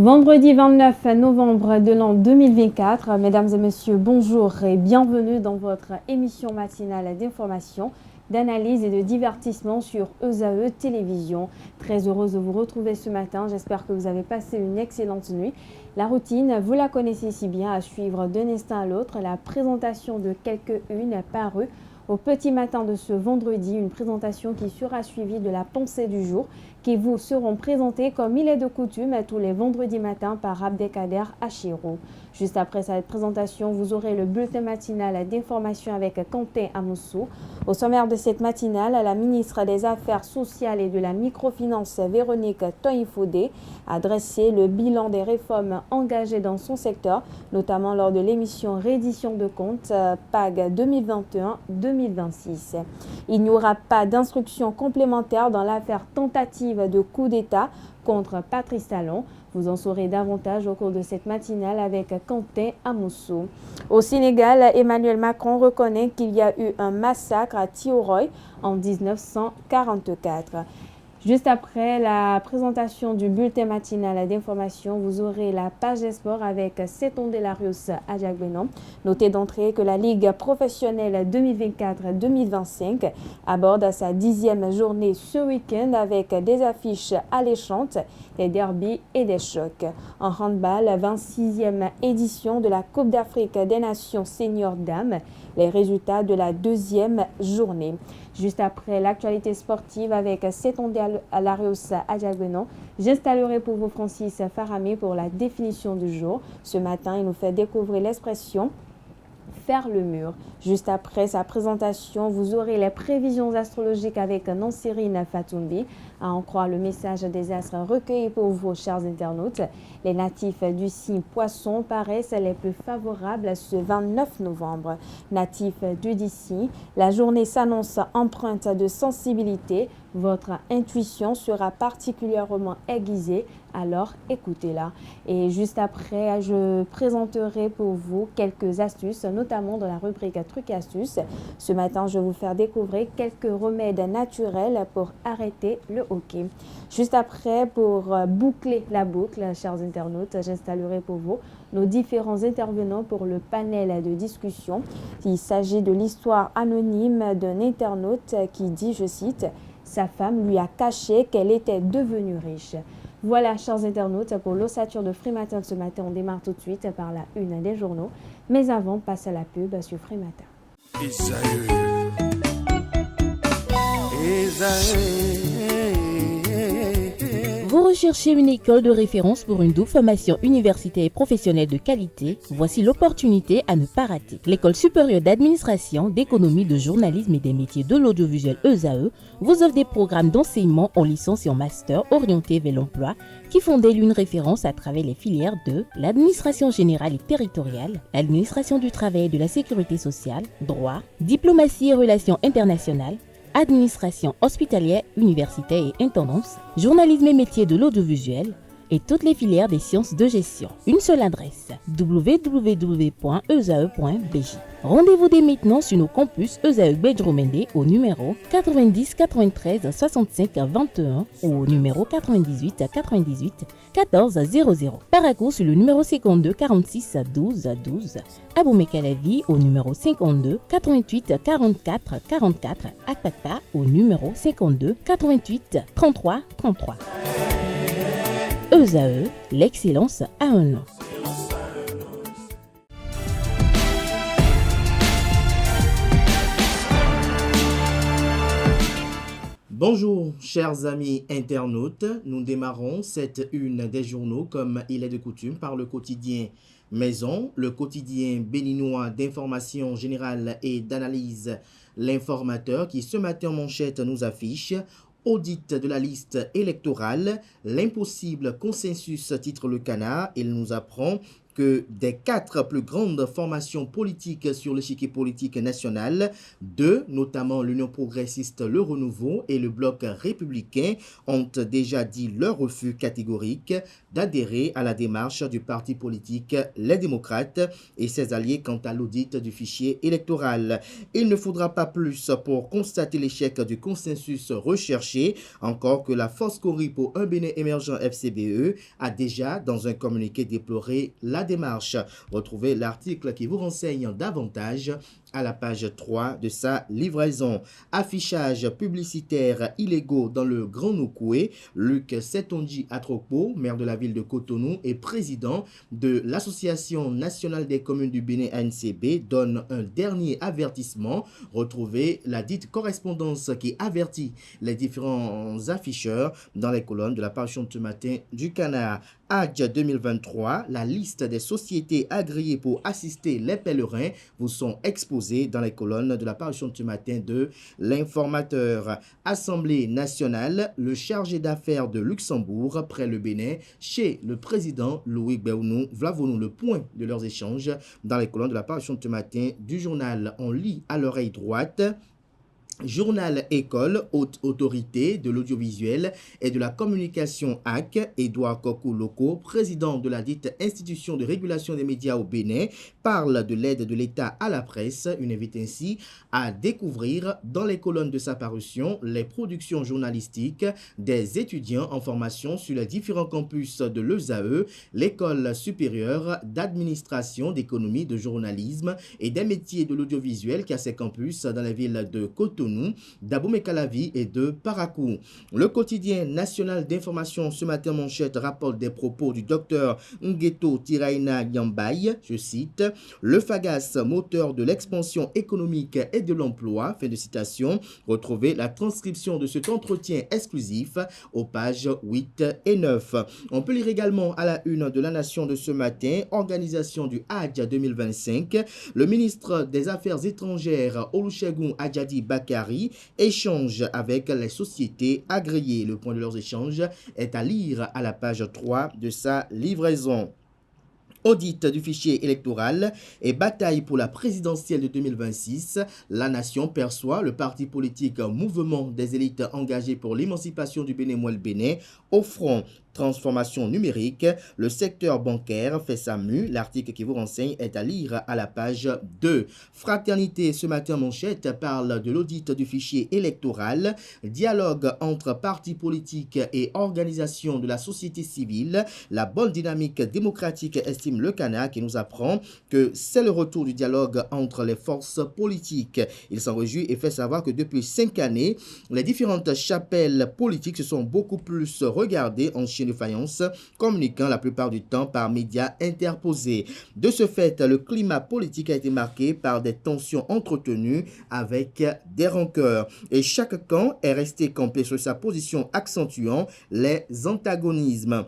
Vendredi 29 novembre de l'an 2024, mesdames et messieurs, bonjour et bienvenue dans votre émission matinale d'information, d'analyse et de divertissement sur ESAE Télévision. Très heureuse de vous retrouver ce matin, j'espère que vous avez passé une excellente nuit. La routine, vous la connaissez si bien, à suivre d'un instant à l'autre la présentation de quelques-unes parues au petit matin de ce vendredi, une présentation qui sera suivie de la pensée du jour qui vous seront présentées comme il est de coutume tous les vendredis matins par Abdelkader Achiro. Juste après cette présentation, vous aurez le bulletin matinal d'information avec Quentin Amoussou. Au sommaire de cette matinale, la ministre des Affaires sociales et de la microfinance Véronique Toïfodé a dressé le bilan des réformes engagées dans son secteur, notamment lors de l'émission Reddition de comptes PAG 2021-2026. Il n'y aura pas d'instruction complémentaire dans l'affaire tentative de coup d'État contre Patrice Talon. Vous en saurez davantage au cours de cette matinale avec Quentin Amoussou. Au Sénégal, Emmanuel Macron reconnaît qu'il y a eu un massacre à Thiaroye en 1944. Juste après la présentation du bulletin matinal d'information, vous aurez la page des sports avec Seton Delarius Adjagbenon. Notez d'entrée que la Ligue professionnelle 2024-2025 aborde sa 10e journée ce week-end avec des affiches alléchantes, des derbies et des chocs. En handball, 26e édition de la Coupe d'Afrique des Nations Senior Dames, les résultats de la 2e journée. Juste après l'actualité sportive avec Seton Delarius Adjagbenon, j'installerai pour vous Francis Faramé pour la définition du jour. Ce matin, il nous fait découvrir l'expression faire le mur. Juste après sa présentation, vous aurez les prévisions astrologiques avec Nansirine Fatoumbi. À en croire le message des astres recueillis pour vous, chers internautes, les natifs du signe Poisson paraissent les plus favorables ce 29 novembre. Natifs du signe, la journée s'annonce empreinte de sensibilité. Votre intuition sera particulièrement aiguisée, alors écoutez-la. Et juste après, je présenterai pour vous quelques astuces, notamment dans la rubrique Trucs et astuces. Ce matin, je vais vous faire découvrir quelques remèdes naturels pour arrêter le hoquet. Juste après, pour boucler la boucle, chers internautes, j'installerai pour vous nos différents intervenants pour le panel de discussion. Il s'agit de l'histoire anonyme d'un internaute qui dit, je cite, « Sa femme lui a caché qu'elle était devenue riche ». Voilà, chers internautes, pour l'ossature de Frématin de ce matin, on démarre tout de suite par la une des journaux. Mais avant, passe à la pub sur Frématin. Vous recherchez une école de référence pour une double formation universitaire et professionnelle de qualité? Voici l'opportunité à ne pas rater. L'École supérieure d'administration, d'économie, de journalisme et des métiers de l'audiovisuel ESAE vous offre des programmes d'enseignement en licence et en master orientés vers l'emploi qui font d'elle une référence à travers les filières de l'administration générale et territoriale, l'administration du travail et de la sécurité sociale, droit, diplomatie et relations internationales, administration hospitalière, universitaire et intendance, journalisme et métiers de l'audiovisuel et toutes les filières des sciences de gestion. Une seule adresse, www.esae.bj. Rendez-vous dès maintenant sur nos campus ESAE Bedromende au numéro 90 93 65 21 ou au numéro 98 98 14 00. Paracourt sur le numéro 52 46 12 12. Aboumé-Calavi au numéro 52 88 44 44. Akpaka au numéro 52 88 33 33. ESAE, l'excellence à un nom. Bonjour chers amis internautes, nous démarrons cette une des journaux comme il est de coutume par le quotidien Maison, le quotidien béninois d'information générale et d'analyse, l'informateur qui ce matin en manchette nous affiche audit de la liste électorale, l'impossible consensus titre le Canard, il nous apprend que des 4 plus grandes formations politiques sur l'échiquier politique national, 2, notamment l'Union progressiste, le Renouveau et le Bloc républicain, ont déjà dit leur refus catégorique d'adhérer à la démarche du parti politique Les Démocrates et ses alliés quant à l'audit du fichier électoral. Il ne faudra pas plus pour constater l'échec du consensus recherché, encore que la Force Cori pour un Bénin émergent FCBE a déjà, dans un communiqué, déploré la démarche. Retrouvez l'article qui vous renseigne davantage à la page 3 de sa livraison. Affichage publicitaire illégaux dans le Grand Nokoué. Luc Setonji Atrokpo, maire de la ville de Cotonou et président de l'Association nationale des communes du Bénin ANCB, donne un dernier avertissement. Retrouvez la dite correspondance qui avertit les différents afficheurs dans les colonnes de la parution de ce matin du Canard. Hadj 2023, la liste des sociétés agréées pour assister les pèlerins vous sont exposées dans les colonnes de la parution de ce matin de l'Informateur. Assemblée nationale, le chargé d'affaires de Luxembourg près le Bénin chez le président Louis Béounou. Voilà le point de leurs échanges dans les colonnes de la parution de ce matin du journal. On lit à l'oreille droite. Journal École, haute autorité de l'audiovisuel et de la communication AC, Édouard Kokou Loko, président de la dite institution de régulation des médias au Bénin, parle de l'aide de l'État à la presse. Une invite ainsi à découvrir dans les colonnes de sa parution les productions journalistiques des étudiants en formation sur les différents campus de l'ESAE, l'école supérieure d'administration, d'économie, de journalisme et des métiers de l'audiovisuel qui a ses campus dans la ville de Cotonou, d'Abomey-Calavi et de Parakou. Le quotidien national d'information ce matin manchette rapporte des propos du docteur Ngueto Tiraina Yambaye, je cite, « Le FAGAS, moteur de l'expansion économique et de l'emploi », fin de citation. Retrouvez la transcription de cet entretien exclusif aux pages 8 et 9. On peut lire également à la une de la Nation de ce matin, organisation du Hadj 2025, le ministre des Affaires étrangères Olusegun Adjadi Bakari échange avec les sociétés agréées. Le point de leurs échanges est à lire à la page 3 de sa livraison. Audit du fichier électoral et bataille pour la présidentielle de 2026, la nation perçoit le parti politique Mouvement des élites engagées pour l'émancipation du Bénin-Bénin au front. Transformation numérique, le secteur bancaire fait sa mue. L'article qui vous renseigne est à lire à la page 2. Fraternité, ce matin manchette, parle de l'audit du fichier électoral, dialogue entre partis politiques et organisations de la société civile, la bonne dynamique démocratique, estime le Canard, qui nous apprend que c'est le retour du dialogue entre les forces politiques. Il s'en réjouit et fait savoir que depuis 5 années, les différentes chapelles politiques se sont beaucoup plus regardées en chien de faïence, communiquant la plupart du temps par médias interposés. De ce fait, le climat politique a été marqué par des tensions entretenues avec des rancœurs. Et chaque camp est resté campé sur sa position, accentuant les antagonismes.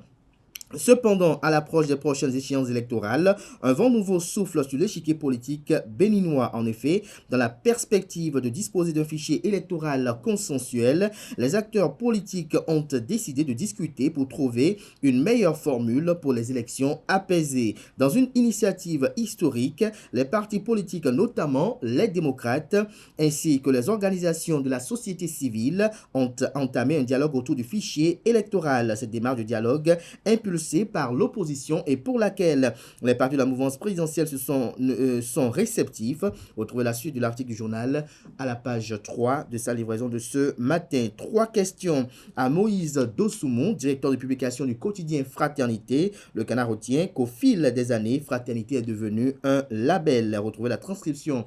Cependant, à l'approche des prochaines échéances électorales, un vent nouveau souffle sur l'échiquier politique béninois. En effet, dans la perspective de disposer d'un fichier électoral consensuel, les acteurs politiques ont décidé de discuter pour trouver une meilleure formule pour les élections apaisées. Dans une initiative historique, les partis politiques, notamment les démocrates, ainsi que les organisations de la société civile, ont entamé un dialogue autour du fichier électoral. Cette démarche de dialogue impulsée par l'opposition et pour laquelle les partis de la mouvance présidentielle sont réceptifs. Retrouvez la suite de l'article du journal à la page 3 de sa livraison de ce matin. 3 questions à Moïse Dosoumou, directeur de publication du quotidien Fraternité. Le Canard retient qu'au fil des années, Fraternité est devenue un label. Retrouvez la transcription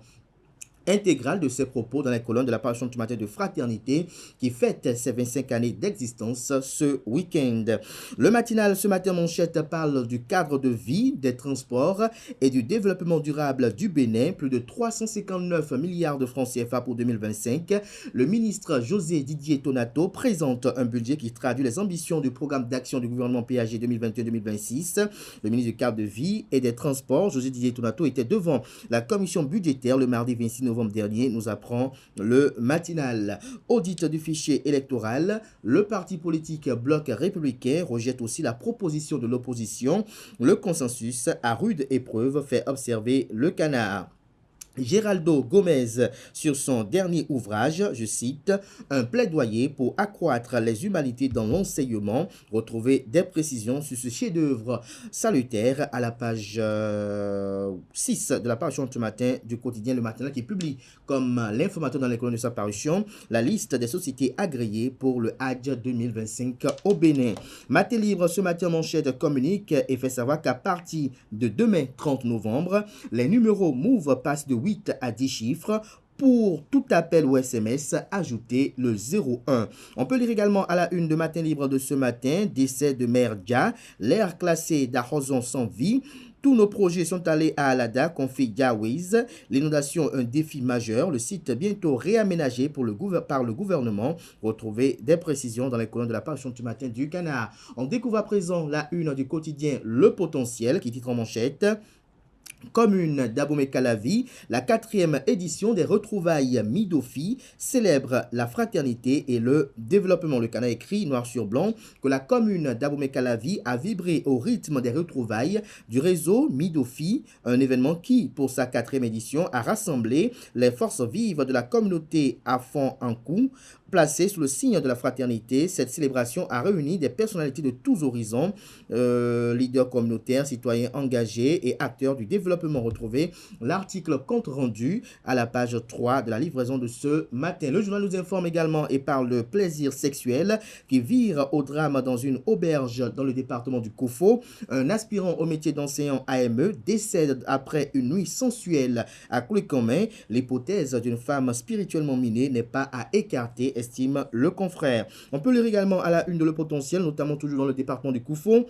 intégrale de ses propos dans les colonnes de la parution du matin de Fraternité qui fête ses 25 années d'existence ce week-end. Le matinal ce matin manchette parle du cadre de vie, des transports et du développement durable du Bénin, plus de 359 milliards de francs CFA pour 2025. Le ministre José Didier Tonato présente un budget qui traduit les ambitions du programme d'action du gouvernement PAG 2021-2026. Le ministre du cadre de vie et des transports, José Didier Tonato, était devant la commission budgétaire le mardi 26 novembre novembre dernier, nous apprend le matinal. Audit du fichier électoral, le parti politique Bloc républicain rejette aussi la proposition de l'opposition. Le consensus à rude épreuve, fait observer le Canard. Geraldo Gomez sur son dernier ouvrage, je cite, « Un plaidoyer pour accroître les humanités dans l'enseignement ». Retrouvez des précisions sur ce chef-d'œuvre salutaire à la page 6 de la parution ce matin du quotidien Le Matinal, qui publie comme l'informateur dans les colonnes de sa parution la liste des sociétés agréées pour le Hadj 2025 au Bénin. Matin Libre ce matin manchette communique et fait savoir qu'à partir de demain 30 novembre, les numéros Move passent de 8 à 10 chiffres. Pour tout appel ou SMS, ajoutez le 01. On peut lire également à la une de Matin Libre de ce matin, décès de Mère Dia, l'air classé d'Arrozon sans vie. Tous nos projets sont allés à Alada, confie Yawiz. L'inondation, un défi majeur. Le site bientôt réaménagé par le gouvernement. Retrouvez des précisions dans les colonnes de la parution du matin du Canard. On découvre à présent la une du quotidien Le Potentiel qui titre en manchette « Commune d'Abomey-Calavi, la 4e édition des retrouvailles Midofi célèbre la fraternité et le développement. » Le Canard écrit noir sur blanc que la commune d'Abomey-Calavi a vibré au rythme des retrouvailles du réseau Midofi, un événement qui, pour sa 4e édition, a rassemblé les forces vives de la communauté à fond en coup. Placée sous le signe de la fraternité, cette célébration a réuni des personnalités de tous horizons, leaders communautaires, citoyens engagés et acteurs du développement. Retrouvé l'article compte rendu à la page 3 de la livraison de ce matin. Le journal nous informe également et parle de plaisir sexuel qui vire au drame dans une auberge dans le département du Kofo. Un aspirant au métier d'enseignant AME décède après une nuit sensuelle à Koulikomé. L'hypothèse d'une femme spirituellement minée n'est pas à écarter, estime le confrère. On peut lire également à la une de Le Potentiel, notamment toujours dans le département du Koufou,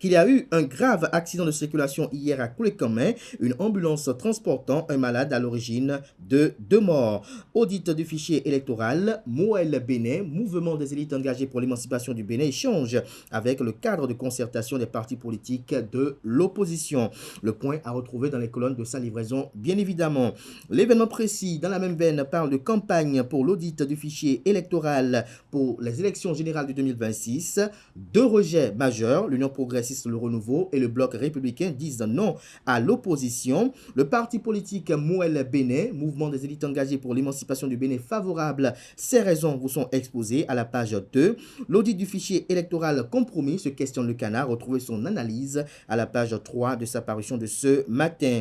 qu'il y a eu un grave accident de circulation hier à Koulikomé, une ambulance transportant un malade à l'origine de 2 morts. Audit du fichier électoral, Moël Bénin, mouvement des élites engagées pour l'émancipation du Bénin, échange avec le cadre de concertation des partis politiques de l'opposition. Le point à retrouver dans les colonnes de sa livraison, bien évidemment. L'événement précis, dans la même veine, parle de campagne pour l'audit du fichier électoral pour les élections générales de 2026. 2 rejets majeurs, l'Union progressiste, le Renouveau et le Bloc républicain disent non à l'opposition. Le parti politique Moël Bénin, mouvement des élites engagées pour l'émancipation du Bénin, favorable. Ces raisons vous sont exposées à la page 2. L'audit du fichier électoral compromis, se questionne le Canard. Retrouvez son analyse à la page 3 de sa parution de ce matin.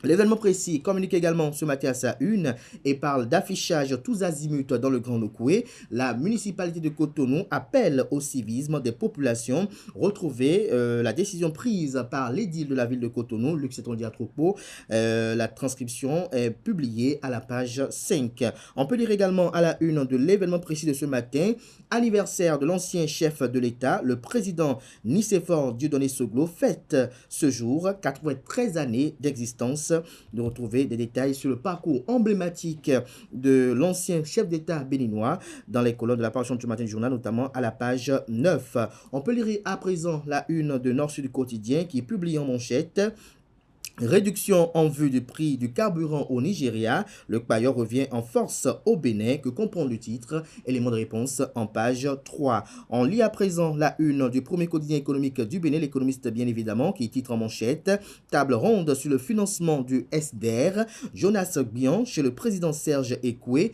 L'événement précis communique également ce matin à sa une et parle d'affichage tous azimuts dans le Grand Nokoué. La municipalité de Cotonou appelle au civisme des populations. Retrouvez la décision prise par l'édile de la ville de Cotonou, Luc Setondia-Troupeau. La transcription est publiée à la page 5. On peut lire également à la une de l'événement précis de ce matin. Anniversaire de l'ancien chef de l'État, le président Nicéphore Dieudonné Soglo fête ce jour 93 années d'existence. De retrouver des détails sur le parcours emblématique de l'ancien chef d'État béninois dans les colonnes de la parution du matin du journal, notamment à la page 9. On peut lire à présent la une de Nord-Sud Quotidien qui publie en manchette réduction en vue du prix du carburant au Nigeria. Le Payor revient en force au Bénin. Que comprend le titre? Élément de réponse en page 3. On lit à présent la une du premier quotidien économique du Bénin, l'économiste bien évidemment, qui titre en manchette table ronde sur le financement du SDR. Jonas Bian chez le président Serge Ekoué.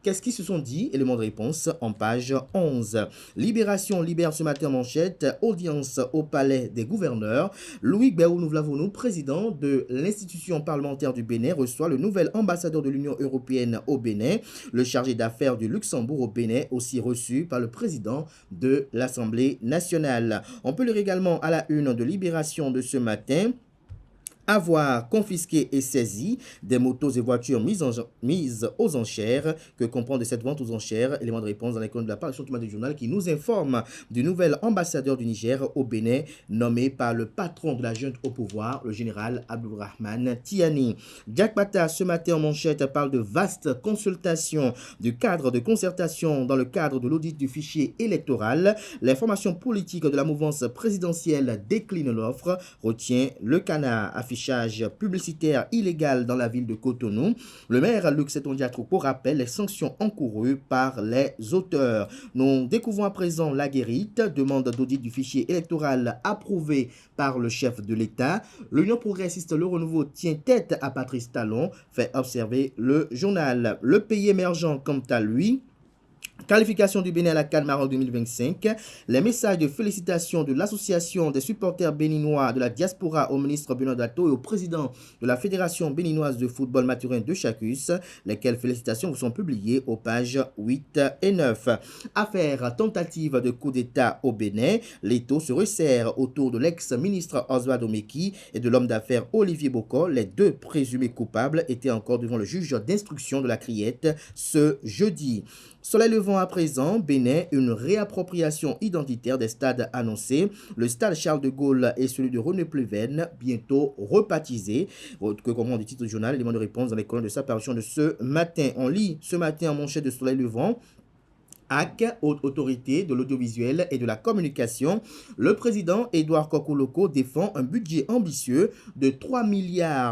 Qu'est-ce qu'ils se sont dit? Élément de réponse en page 11. Libération libère ce matin manchette. Audience au palais des gouverneurs. Louis Béou-Nouvlavonou, président de l'institution parlementaire du Bénin, reçoit le nouvel ambassadeur de l'Union européenne au Bénin. Le chargé d'affaires du Luxembourg au Bénin, aussi reçu par le président de l'Assemblée nationale. On peut lire également à la une de Libération de ce matin. Avoir confisqué et saisi des motos et voitures mises aux enchères. Que comprend de cette vente aux enchères? Élément de réponse dans les colonnes de la parution du journal qui nous informe du nouvel ambassadeur du Niger au Bénin nommé par le patron de la junte au pouvoir, le général Abdourahmane Tiani. Jack Bata ce matin en manchette parle de vastes consultations du cadre de concertation dans le cadre de l'audit du fichier électoral. L'information politique de la mouvance présidentielle décline l'offre, retient le Canard. Affiché affichage publicitaire illégal dans la ville de Cotonou. Le maire Luc Setondiatroupo rappelle les sanctions encourues par les auteurs. Nous découvrons à présent la guérite, demande d'audit du fichier électoral approuvé par le chef de l'État. L'Union progressiste Le Renouveau tient tête à Patrice Talon, fait observer le journal. Le pays émergent, quant à lui, qualification du Bénin à la CAN Maroc 2025, les messages de félicitations de l'association des supporters béninois de la diaspora au ministre Benoît Dato et au président de la Fédération béninoise de football maturin de Chacus, lesquelles félicitations vous sont publiées aux pages 8 et 9. Affaire tentative de coup d'État au Bénin, l'étau se resserre autour de l'ex-ministre Oswald Omeki et de l'homme d'affaires Olivier Bokor. Les deux présumés coupables étaient encore devant le juge d'instruction de la Criette ce jeudi. Soleil levant à présent, Bénin, une réappropriation identitaire des stades annoncés. Le stade Charles de Gaulle et celui de René Pleven, bientôt rebaptisés. Que comprend le titre du journal, élément de réponse dans les colonnes de sa parution de ce matin. On lit ce matin en manchette de Soleil levant. AC, haute autorité de l'audiovisuel et de la communication, le président Édouard Kokoloko défend un budget ambitieux de 3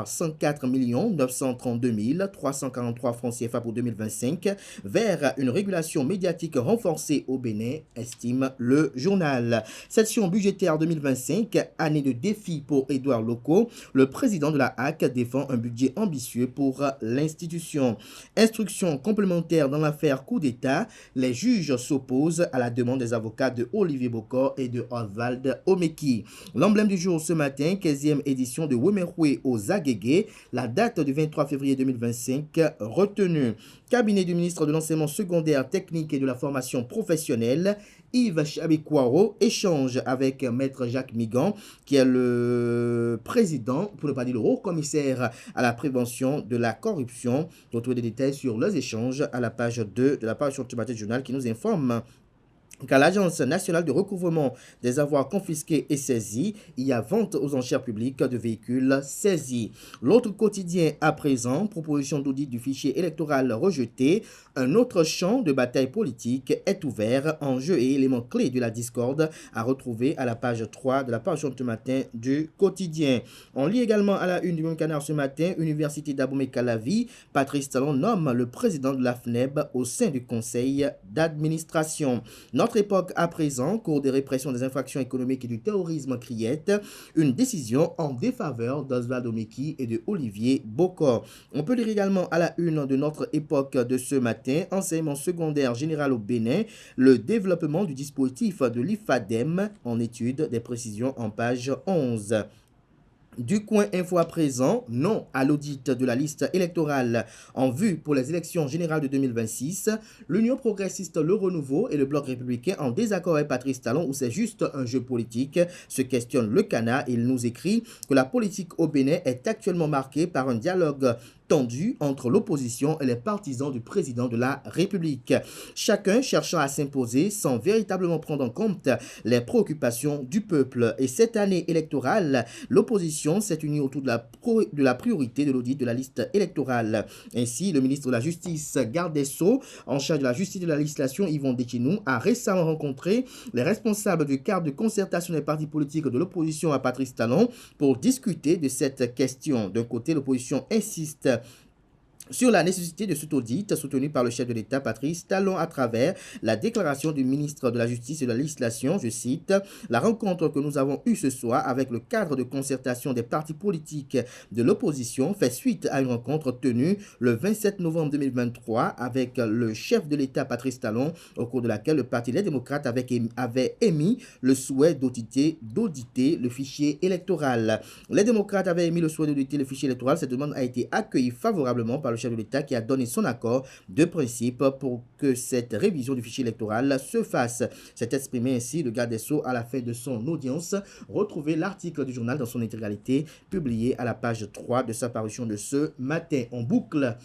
104 932 343 francs CFA pour 2025 vers une régulation médiatique renforcée au Bénin, estime le journal. Session budgétaire 2025, année de défi pour Édouard Loko, le président de la AC défend un budget ambitieux pour l'institution. Instruction complémentaire dans l'affaire coup d'État, les juge s'oppose à la demande des avocats de Olivier Bokor et de Oswald Omeki. L'emblème du jour ce matin, 15e édition de Wemerwe aux Agégué, la date du 23 février 2025 retenue. Cabinet du ministre de l'enseignement secondaire, technique et de la formation professionnelle, Yves Chabikwaro échange avec Maître Jacques Migan, qui est le président, pour ne pas dire le haut commissaire à la prévention de la corruption. Retrouvez des détails sur leurs échanges à la page 2 de la page sur le journal qui nous informe qu'à l'Agence nationale de recouvrement des avoirs confisqués et saisis, il y a vente aux enchères publiques de véhicules saisis. L'autre quotidien à présent, proposition d'audit du fichier électoral rejeté. Un autre champ de bataille politique est ouvert, enjeux et éléments clés de la discorde à retrouver à la page 3 de la page ce matin du quotidien. On lit également à la une du même canard ce matin, Université d'Abomey-Calavi, Patrice Talon nomme le président de la FNEB au sein du conseil d'administration. Notre époque à présent, cours de répression des infractions économiques et du terrorisme Criette, une décision en défaveur d'Oswald Omeki et de Olivier Bokor. On peut lire également à la une de notre époque de ce matin, enseignement secondaire général au Bénin, le développement du dispositif de l'IFADEM en étude des précisions en page 11. Du Coin Info à présent, non à l'audit de la liste électorale en vue pour les élections générales de 2026. L'Union progressiste Le Renouveau et le Bloc républicain en désaccord avec Patrice Talon ou c'est juste un jeu politique, se questionne le Cana. Il nous écrit que la politique au Bénin est actuellement marquée par un dialogue tendu entre l'opposition et les partisans du président de la République. Chacun cherchant à s'imposer sans véritablement prendre en compte les préoccupations du peuple. Et cette année électorale, l'opposition s'est unie autour de la priorité de l'audit de la liste électorale. Ainsi, le ministre de la Justice, garde des Sceaux, en charge de la justice et de la législation, Yvon Dekinou, a récemment rencontré les responsables du cadre de concertation des partis politiques de l'opposition à Patrice Talon pour discuter de cette question. D'un côté, l'opposition insiste sur la nécessité de cet audit soutenu par le chef de l'État, Patrice Talon, à travers la déclaration du ministre de la Justice et de la Législation, je cite, « La rencontre que nous avons eue ce soir avec le cadre de concertation des partis politiques de l'opposition fait suite à une rencontre tenue le 27 novembre 2023 avec le chef de l'État, Patrice Talon, au cours de laquelle le Parti Les Démocrates avait émis le souhait d'auditer le fichier électoral. Les démocrates avaient émis le souhait d'auditer le fichier électoral. Cette demande a été accueillie favorablement par le chef de l'État qui a donné son accord de principe pour que cette révision du fichier électoral se fasse. S'est exprimé ainsi le garde des Sceaux à la fin de son audience. Retrouvez l'article du journal dans son intégralité publié à la page 3 de sa parution de ce matin. En boucle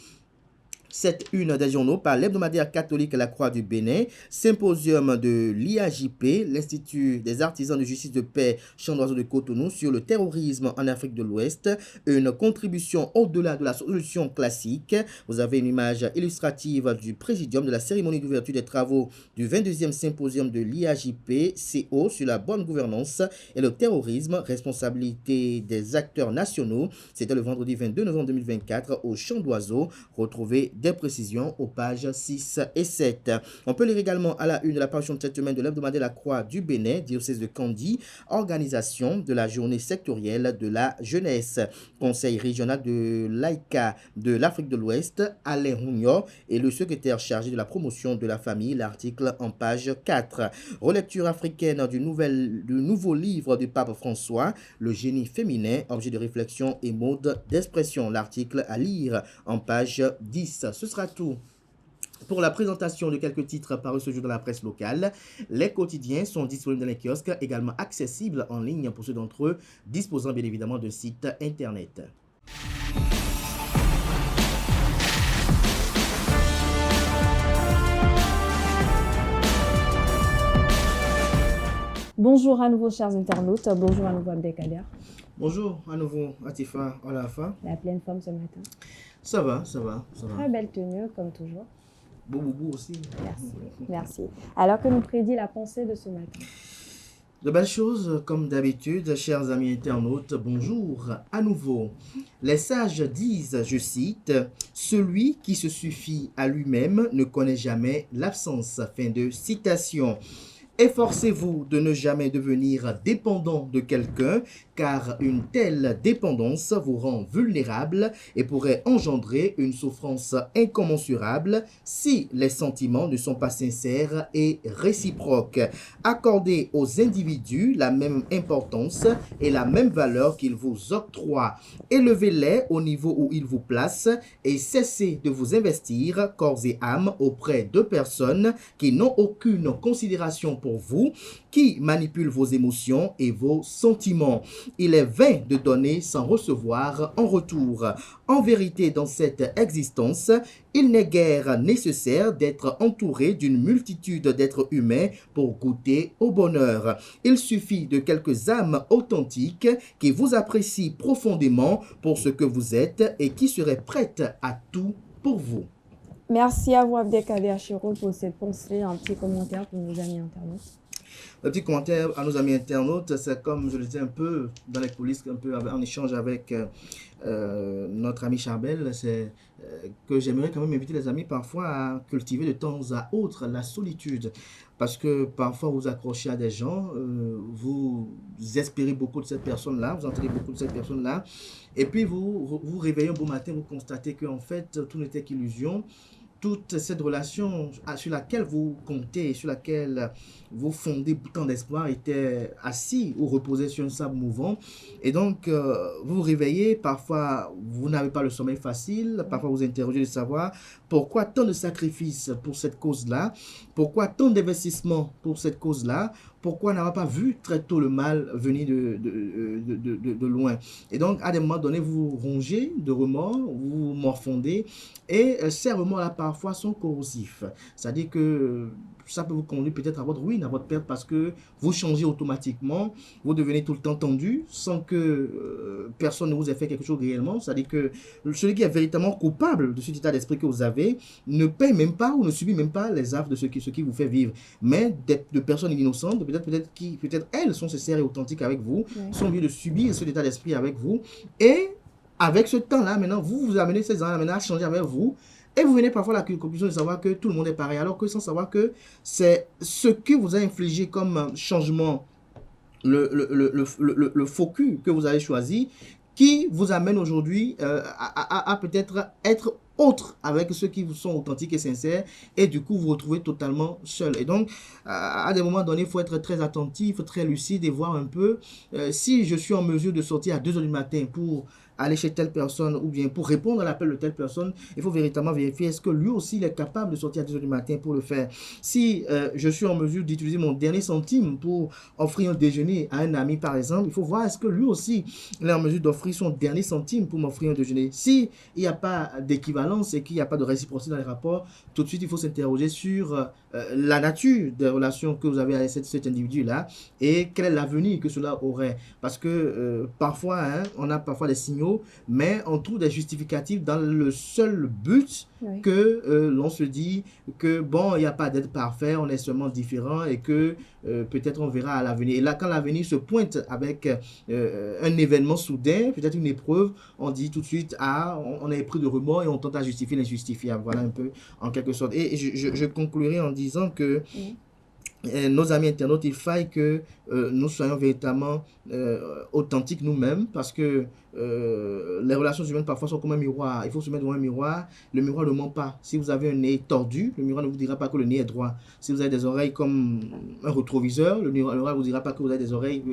Cette une des journaux par l'hebdomadaire catholique La Croix du Bénin, symposium de l'IAJP, l'Institut des artisans de justice de paix Champ d'Oiseau de Cotonou sur le terrorisme en Afrique de l'Ouest, une contribution au-delà de la solution classique. Vous avez une image illustrative du présidium de la cérémonie d'ouverture des travaux du 22e symposium de l'IAJP CO sur la bonne gouvernance et le terrorisme, responsabilité des acteurs nationaux. C'était le vendredi 22 novembre 2024 au Champ d'Oiseau. Retrouvez des précisions aux pages 6 et 7. On peut lire également à la une de la parution de cette semaine de l'hebdomadaire La Croix du Bénin, diocèse de Kandy, organisation de la journée sectorielle de la jeunesse. Conseil régional de l'AICA de l'Afrique de l'Ouest, Alain Rougnon, est le secrétaire chargé de la promotion de la famille, l'article en page 4. Relecture africaine du nouveau livre du pape François, Le génie féminin, objet de réflexion et mode d'expression, l'article à lire en page 10. Ce sera tout pour la présentation de quelques titres parus ce jour dans la presse locale. Les quotidiens sont disponibles dans les kiosques, également accessibles en ligne pour ceux d'entre eux disposant bien évidemment de sites internet. Bonjour à nouveau, chers internautes. Bonjour à nouveau, Abdelkader. Bonjour à nouveau, Atifa Olafa. La pleine forme ce matin. Ça va. Très belle tenue, comme toujours. Boubou aussi. Merci. Alors que nous prédit la pensée de ce matin? De belles choses, comme d'habitude, chers amis internautes, bonjour à nouveau. Les sages disent, je cite, « Celui qui se suffit à lui-même ne connaît jamais l'absence. » Fin de citation. Efforcez-vous de ne jamais devenir dépendant de quelqu'un, car une telle dépendance vous rend vulnérable et pourrait engendrer une souffrance incommensurable si les sentiments ne sont pas sincères et réciproques. Accordez aux individus la même importance et la même valeur qu'ils vous octroient. Élevez-les au niveau où ils vous placent et cessez de vous investir corps et âme auprès de personnes qui n'ont aucune considération pour vous, qui manipulent vos émotions et vos sentiments. Il est vain de donner sans recevoir en retour. En vérité, dans cette existence, il n'est guère nécessaire d'être entouré d'une multitude d'êtres humains pour goûter au bonheur. Il suffit de quelques âmes authentiques qui vous apprécient profondément pour ce que vous êtes et qui seraient prêtes à tout pour vous. Merci à vous, Abdelkader Chiro, pour cette pensée. Un petit commentaire pour nos amis internautes. Le petit commentaire à nos amis internautes, c'est comme je le disais un peu dans les coulisses, un peu en échange avec notre ami Charbel, c'est que j'aimerais quand même inviter les amis parfois à cultiver de temps à autre la solitude. Parce que parfois vous accrochez à des gens, vous espérez beaucoup de cette personne-là, vous entendez beaucoup de cette personne-là, et puis vous vous réveillez un beau matin, vous constatez qu'en fait tout n'était qu'illusion. Toute cette relation sur laquelle vous comptez, sur laquelle vous fondez tant d'espoir était assis ou reposé sur un sable mouvant. Et donc, vous vous réveillez, parfois vous n'avez pas le sommeil facile, parfois vous interrogez de savoir pourquoi tant de sacrifices pour cette cause-là, pourquoi tant d'investissements pour cette cause-là, pourquoi n'avoir pas vu très tôt le mal venir de loin. Et donc, à des moments donnés, vous rongez de remords, vous morfondez, et ces remords-là, parfois, sont corrosifs. C'est-à-dire que ça peut vous conduire peut-être à votre ruine, à votre perte, parce que vous changez automatiquement, vous devenez tout le temps tendu, sans que personne ne vous ait fait quelque chose réellement. C'est-à-dire que celui qui est véritablement coupable de cet état d'esprit que vous avez ne paye même pas ou ne subit même pas les affres de ce qui vous fait vivre. Mais de personnes innocentes, peut-être elles sont sincères et authentiques avec vous, sont obligées de subir cet état d'esprit avec vous. Et avec ce temps-là, maintenant, vous amenez ces gens-là maintenant à changer avec vous. Et vous venez parfois à la conclusion de savoir que tout le monde est pareil, alors que sans savoir que c'est ce que vous a infligé comme changement, le focus que vous avez choisi, qui vous amène aujourd'hui à peut-être être autre avec ceux qui vous sont authentiques et sincères, et du coup vous retrouvez totalement seul. Et donc à des moments donnés, il faut être très attentif, très lucide et voir un peu si je suis en mesure de sortir à 2 h du matin pour aller chez telle personne ou bien pour répondre à l'appel de telle personne, il faut véritablement vérifier est-ce que lui aussi il est capable de sortir à 10 heures du matin pour le faire. Si je suis en mesure d'utiliser mon dernier centime pour offrir un déjeuner à un ami par exemple, il faut voir est-ce que lui aussi il est en mesure d'offrir son dernier centime pour m'offrir un déjeuner. Si il n'y a pas d'équivalence et qu'il n'y a pas de réciprocité dans les rapports, tout de suite il faut s'interroger sur la nature des relations que vous avez avec cet individu-là et quel est l'avenir que cela aurait. Parce que parfois, on a parfois des signaux, mais on trouve des justificatifs dans le seul but que l'on se dit que bon, il n'y a pas d'être parfait, on est seulement différent et que peut-être on verra à l'avenir. Et là, quand l'avenir se pointe avec un événement soudain, peut-être une épreuve, on dit tout de suite, on est pris de remords et on tente à justifier l'injustifiable. Voilà un peu en quelque sorte. Et je conclurai en disant que nos amis internautes, il faille que nous soyons véritablement authentiques nous-mêmes parce que les relations humaines parfois sont comme un miroir. Il faut se mettre devant un miroir. Le miroir ne ment pas. Si vous avez un nez tordu, le miroir ne vous dira pas que le nez est droit. Si vous avez des oreilles comme un rétroviseur, le miroir ne vous dira pas que vous avez des oreilles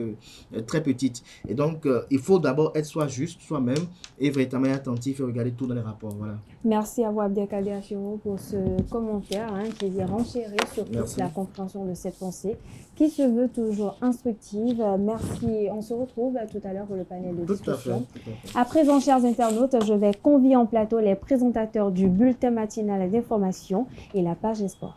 très petites. Et donc, il faut d'abord être soit juste, soi-même et véritablement attentif et regarder tout dans les rapports. Voilà. Merci à vous, Abdelkader Achiro, pour ce commentaire qui vient renchérir sur toute la compréhension de cette pensée qui se veut toujours instructive. Merci. On se retrouve tout à l'heure pour le panel de discussion. À présent, chers internautes, je vais convier en plateau les présentateurs du bulletin matinal d'information et la page des sports.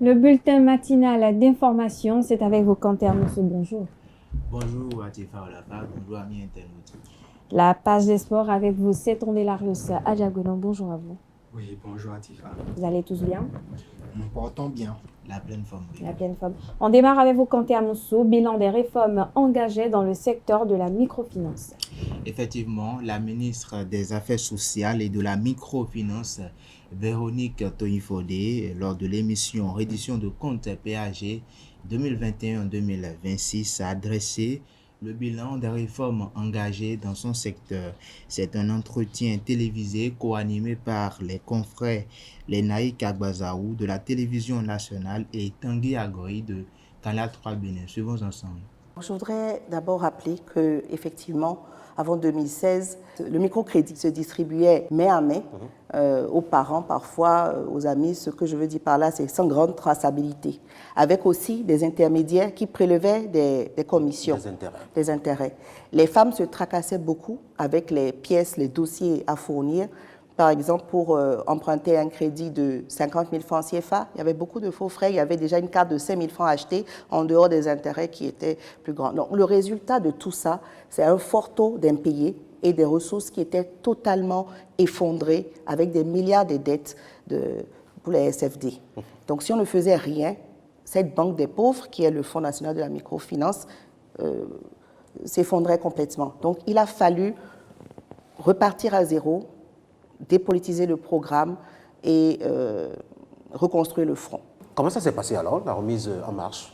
Le bulletin matinal d'information, c'est avec vous, Quentin Amoussou. Bonjour. Bonjour Atifa Olaka, bonjour amis internautes. La page des sports avec vous, c'est Ondelarius Adjagonon. Bonjour à vous. Oui, bonjour Atifa. Vous allez tous bien? Nous portons bien. La pleine forme. Oui. La pleine forme. On démarre avec vous, Quentin Amoussou, bilan des réformes engagées dans le secteur de la microfinance. Effectivement, la ministre des Affaires sociales et de la microfinance, Véronique Toyifodé, lors de l'émission Reddition de comptes PAG 2021-2026, a dressé le bilan des réformes engagées dans son secteur. C'est un entretien télévisé co-animé par les confrères Lenaï Kagbazaou de la télévision nationale et Tanguy Agoy de Canal 3 Bénin. Suivons ensemble. Je voudrais d'abord rappeler que, effectivement, avant 2016, le microcrédit se distribuait main à main aux parents, parfois aux amis. Ce que je veux dire par là, c'est sans grande traçabilité, avec aussi des intermédiaires qui prélevaient des commissions, des intérêts. Les femmes se tracassaient beaucoup avec les pièces, les dossiers à fournir. Par exemple, pour emprunter un crédit de 50 000 francs CFA, il y avait beaucoup de faux frais. Il y avait déjà une carte de 5 000 francs achetée en dehors des intérêts qui étaient plus grands. Donc, le résultat de tout ça, c'est un fort taux d'impayés et des ressources qui étaient totalement effondrées avec des milliards de dettes pour les SFD. Donc, si on ne faisait rien, cette banque des pauvres, qui est le Fonds national de la microfinance, s'effondrait complètement. Donc, il a fallu repartir à zéro, dépolitiser le programme et reconstruire le front. Comment ça s'est passé alors, la remise en marche?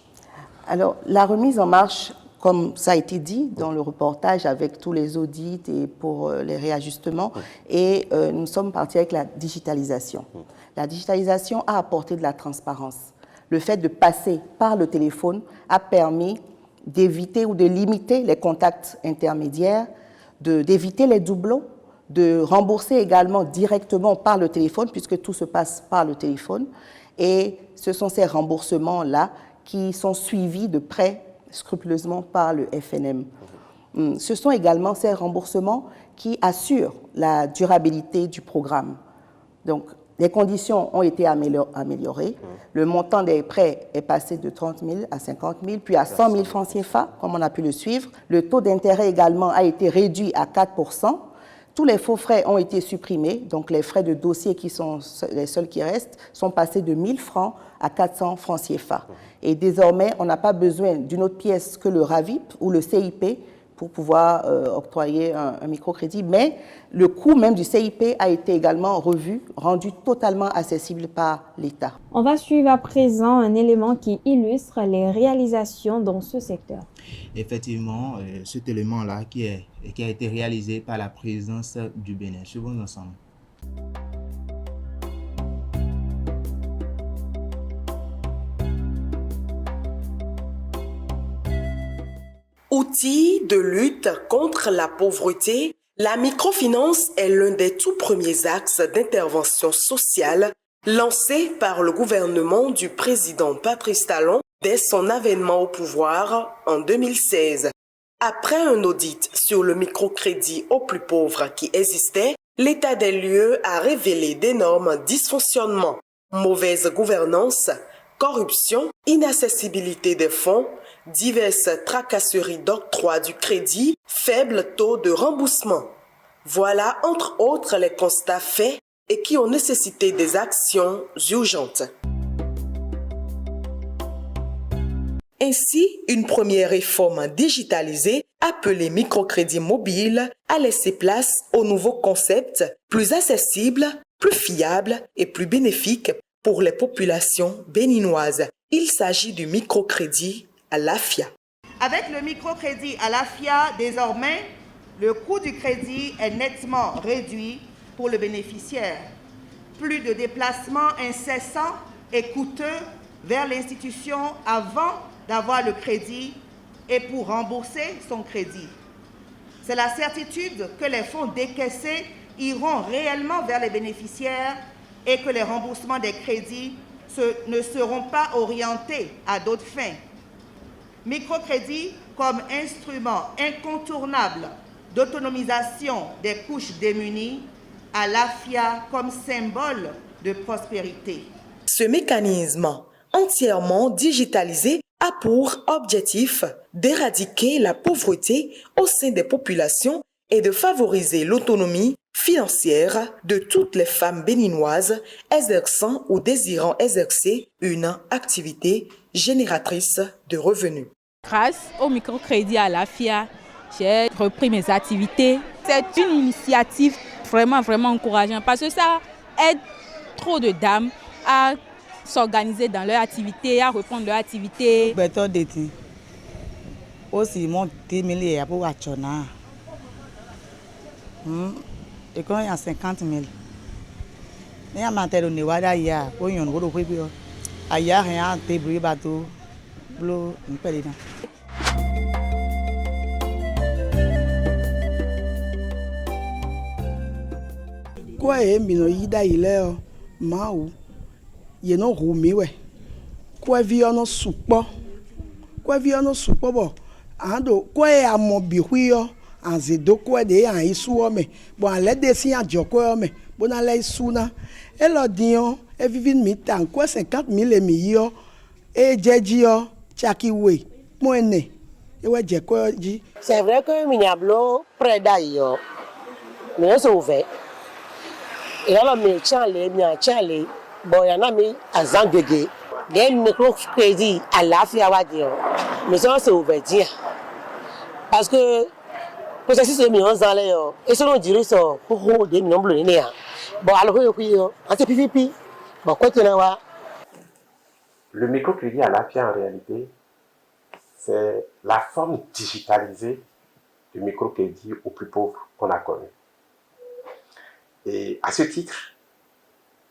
Alors, la remise en marche, comme ça a été dit dans le reportage, avec tous les audits et pour les réajustements, et nous sommes partis avec la digitalisation. La digitalisation a apporté de la transparence. Le fait de passer par le téléphone a permis d'éviter ou de limiter les contacts intermédiaires, d'éviter les doublons, de rembourser également directement par le téléphone, puisque tout se passe par le téléphone. Et ce sont ces remboursements-là qui sont suivis de près, scrupuleusement, par le FNM. Ce sont également ces remboursements qui assurent la durabilité du programme. Donc, les conditions ont été améliorées. Le montant des prêts est passé de 30 000 à 50 000, puis à 100 000 francs CFA, comme on a pu le suivre. Le taux d'intérêt également a été réduit à 4%. Tous les faux frais ont été supprimés, donc les frais de dossier qui sont les seuls qui restent sont passés de 1 000 francs à 400 francs CFA. Et désormais, on n'a pas besoin d'une autre pièce que le RAVIP ou le CIP pour pouvoir octroyer un microcrédit, mais le coût même du CIP a été également revu, rendu totalement accessible par l'État. On va suivre à présent un élément qui illustre les réalisations dans ce secteur. Effectivement, cet élément-là qui a été réalisé par la présidence du Bénin. Suivons ensemble. outil de lutte contre la pauvreté, la microfinance est l'un des tout premiers axes d'intervention sociale lancé par le gouvernement du président Patrice Talon dès son avènement au pouvoir en 2016. Après un audit sur le microcrédit aux plus pauvres qui existait, l'état des lieux a révélé d'énormes dysfonctionnements, mauvaise gouvernance, corruption, inaccessibilité des fonds, diverses tracasseries d'octroi du crédit, faible taux de remboursement. Voilà entre autres les constats faits et qui ont nécessité des actions urgentes. Ainsi, une première réforme digitalisée, appelée microcrédit mobile, a laissé place au nouveau concept plus accessible, plus fiable et plus bénéfique pour les populations béninoises. Il s'agit du microcrédit à l'AFIA. Avec le microcrédit à l'AFIA, désormais, le coût du crédit est nettement réduit pour le bénéficiaire. Plus de déplacements incessants et coûteux vers l'institution avant d'avoir le crédit et pour rembourser son crédit. C'est la certitude que les fonds décaissés iront réellement vers les bénéficiaires et que les remboursements des crédits ne seront pas orientés à d'autres fins. Microcrédit comme instrument incontournable d'autonomisation des couches démunies, à l'AFIA comme symbole de prospérité. Ce mécanisme entièrement digitalisé a pour objectif d'éradiquer la pauvreté au sein des populations et de favoriser l'autonomie financière de toutes les femmes béninoises exerçant ou désirant exercer une activité génératrice de revenus. Grâce au microcrédit à l'AFIA, j'ai repris mes activités. C'est une initiative vraiment encourageante parce que ça aide trop de dames à s'organiser dans leur activité, à reprendre leur activité. Aussi, mon 10 000 pour Achona. Et quand il y a 50 000. Il y a matin de Nevada, il y a un gros prix. Il y a un débris bateau. Bleu, une pelline. Quoi est mino ida ileo mau yeno rumiwe quoi viono supo bo ando quoi e amobihuyo anzedo quoi de an isu me bon ale de si adjoko me bon ale isuna elodion e vivin mi tan quoi 50 000 emiyo e jejio chakiwe moene e we je quoi ji. C'est vrai que Mignablo près d'ailleurs mais c'est ouvert. Et alors, mais bon, il y en a mis à Zangege, des microcrédits à l'AFIA, mais ça, c'est ouvert. Parce que, pour ça, c'est 1 million d'années, et ça, on dirait ça, pour 2 millions de l'année. Bon, alors, on s'est PVP. Bon, quoi, tu vois? Le microcrédit à l'AFIA, en réalité, c'est la forme digitalisée du microcrédit aux plus pauvres qu'on a connu. Et à ce titre,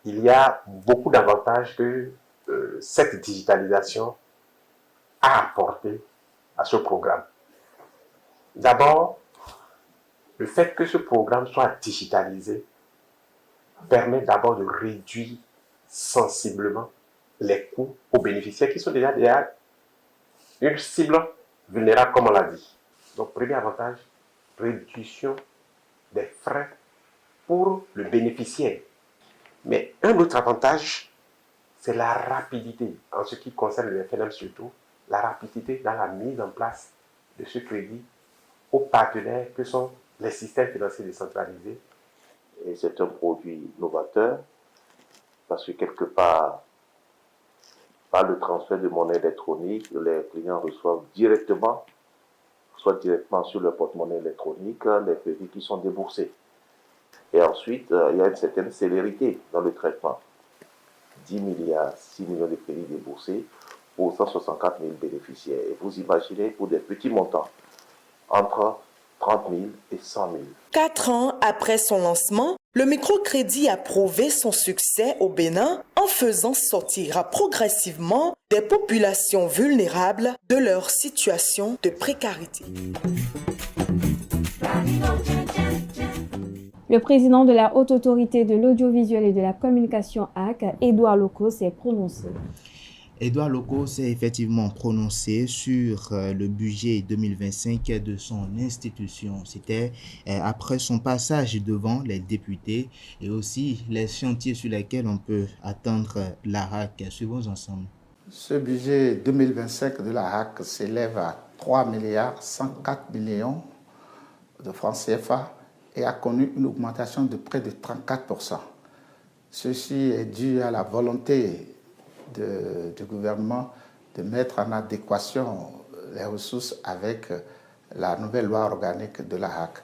il y a beaucoup d'avantages que cette digitalisation a apporté à ce programme. D'abord, le fait que ce programme soit digitalisé permet d'abord de réduire sensiblement les coûts aux bénéficiaires qui sont déjà une cible vulnérable, comme on l'a dit. Donc, premier avantage, réduction des frais pour le bénéficiaire. Mais un autre avantage, c'est la rapidité, en ce qui concerne le FNM surtout, la rapidité dans la mise en place de ce crédit aux partenaires que sont les systèmes financiers décentralisés. Et c'est un produit novateur, parce que quelque part, par le transfert de monnaie électronique, les clients reçoivent directement, soit directement sur leur porte-monnaie électronique, les crédits qui sont déboursés. Et ensuite, il y a une certaine célérité dans le traitement. 10 milliards, 6 millions de crédits déboursés pour 164 000 bénéficiaires. Et vous imaginez, pour des petits montants, entre 30 000 et 100 000. 4 ans après son lancement, le microcrédit a prouvé son succès au Bénin en faisant sortir progressivement des populations vulnérables de leur situation de précarité. Le président de la Haute Autorité de l'Audiovisuel et de la Communication HAC, Édouard Loko, s'est prononcé. Édouard Loko s'est effectivement prononcé sur le budget 2025 de son institution. C'était après son passage devant les députés et aussi les chantiers sur lesquels on peut attendre la HAC. Suivons ensemble. Ce budget 2025 de la HAC s'élève à 3,104 milliards de francs CFA et a connu une augmentation de près de 34%. Ceci est dû à la volonté du gouvernement de mettre en adéquation les ressources avec la nouvelle loi organique de la HAC.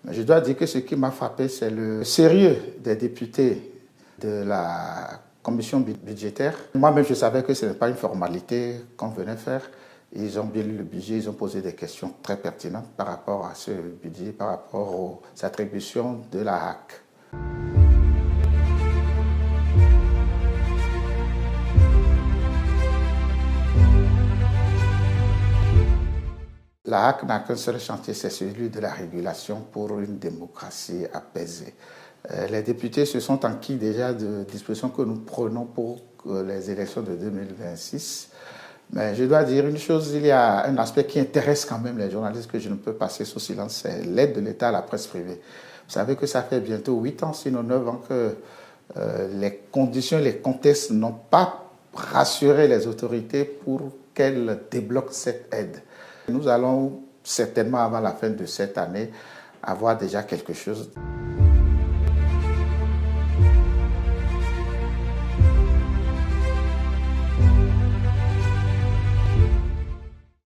Mais je dois dire que ce qui m'a frappé, c'est le sérieux des députés de la commission budgétaire. Moi-même, je savais que ce n'est pas une formalité qu'on venait faire. Ils ont bien lu le budget, ils ont posé des questions très pertinentes par rapport à ce budget, par rapport aux attributions de la HAC. La HAC n'a qu'un seul chantier, c'est celui de la régulation pour une démocratie apaisée. Les députés se sont enquis déjà de dispositions que nous prenons pour les élections de 2026. Mais je dois dire une chose, il y a un aspect qui intéresse quand même les journalistes que je ne peux passer sous silence, c'est l'aide de l'État à la presse privée. Vous savez que ça fait bientôt 8 ans, sinon 9 ans que les conditions, les contextes n'ont pas rassuré les autorités pour qu'elles débloquent cette aide. Nous allons certainement, avant la fin de cette année, avoir déjà quelque chose.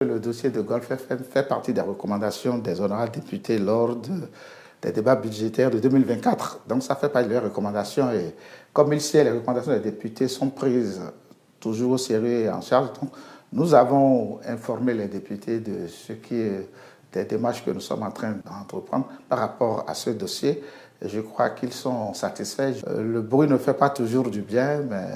Le dossier de Golf FM fait partie des recommandations des honorables députés lors des débats budgétaires de 2024. Donc ça fait partie de leurs recommandations et comme il sait, les recommandations des députés sont prises toujours au sérieux et en charge. Donc, nous avons informé les députés de ce qui est des démarches que nous sommes en train d'entreprendre par rapport à ce dossier. Et je crois qu'ils sont satisfaits. Le bruit ne fait pas toujours du bien, mais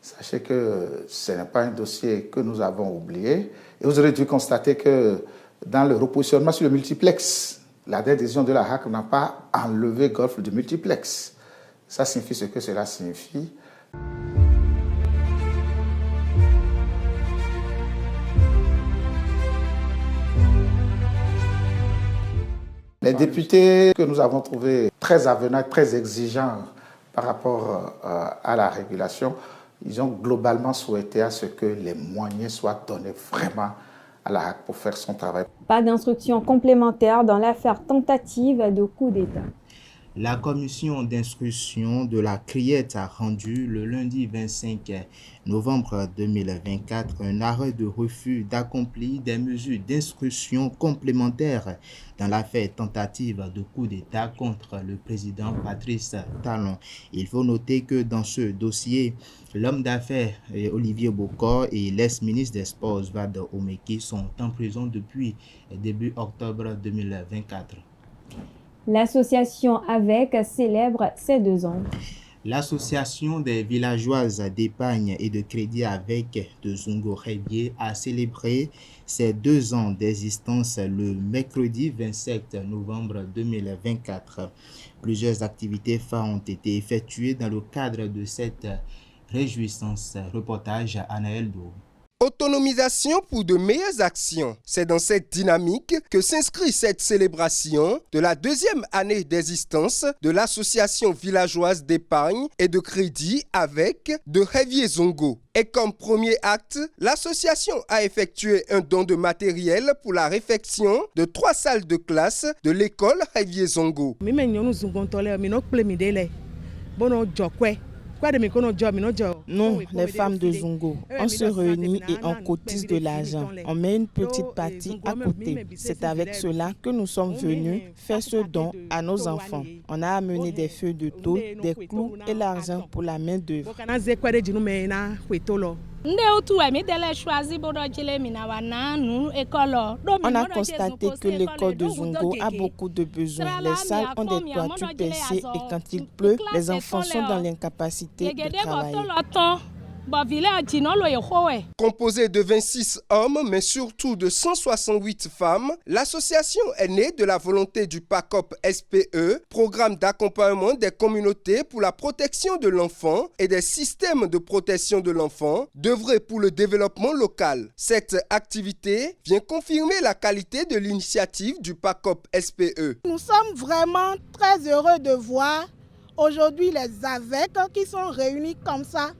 sachez que ce n'est pas un dossier que nous avons oublié. Et vous aurez dû constater que dans le repositionnement sur le multiplex, la décision de la HAC n'a pas enlevé Golf du multiplex. Ça signifie ce que cela signifie. Les députés que nous avons trouvés très avenants, très exigeants par rapport à la régulation, ils ont globalement souhaité à ce que les moyens soient donnés vraiment à la HAC pour faire son travail. Pas d'instruction complémentaire dans l'affaire tentative de coup d'État. La commission d'instruction de la Criette a rendu le lundi 25 novembre 2024 un arrêt de refus d'accomplir des mesures d'instruction complémentaires dans l'affaire tentative de coup d'État contre le président Patrice Talon. Il faut noter que dans ce dossier, l'homme d'affaires Olivier Bokor et l'ex-ministre des Sports Oswald Omeki sont en prison depuis début octobre 2024. L'association AVEC célèbre ses 2 ans. L'association des villageoises d'épargne et de crédit AVEC de Zongo-Rébier a célébré ses 2 ans d'existence le mercredi 27 novembre 2024. Plusieurs activités phares ont été effectuées dans le cadre de cette réjouissance. Reportage Anaël Do. Autonomisation pour de meilleures actions. C'est dans cette dynamique que s'inscrit cette célébration de la 2e année d'existence de l'association villageoise d'épargne et de crédit AVEC de Révier Zongo. Et comme premier acte, l'association a effectué un don de matériel pour la réfection de 3 salles de classe de l'école Révier Zongo. Nous, les femmes de Zongo, on se réunit et on cotise de l'argent. On met une petite partie à côté. C'est avec cela que nous sommes venus faire ce don à nos enfants. On a amené des feuilles de tôle, des clous et l'argent pour la main-d'œuvre. On a constaté que l'école de Zungo a beaucoup de besoins. Les salles ont des toitures percées et quand il pleut, les enfants sont dans l'incapacité de travailler. Composée de 26 hommes, mais surtout de 168 femmes, l'association est née de la volonté du PACOP SPE, programme d'accompagnement des communautés pour la protection de l'enfant et des systèmes de protection de l'enfant, d'œuvrer pour le développement local. Cette activité vient confirmer la qualité de l'initiative du PACOP SPE. Nous sommes vraiment très heureux de voir aujourd'hui les AVEC qui sont réunis comme ça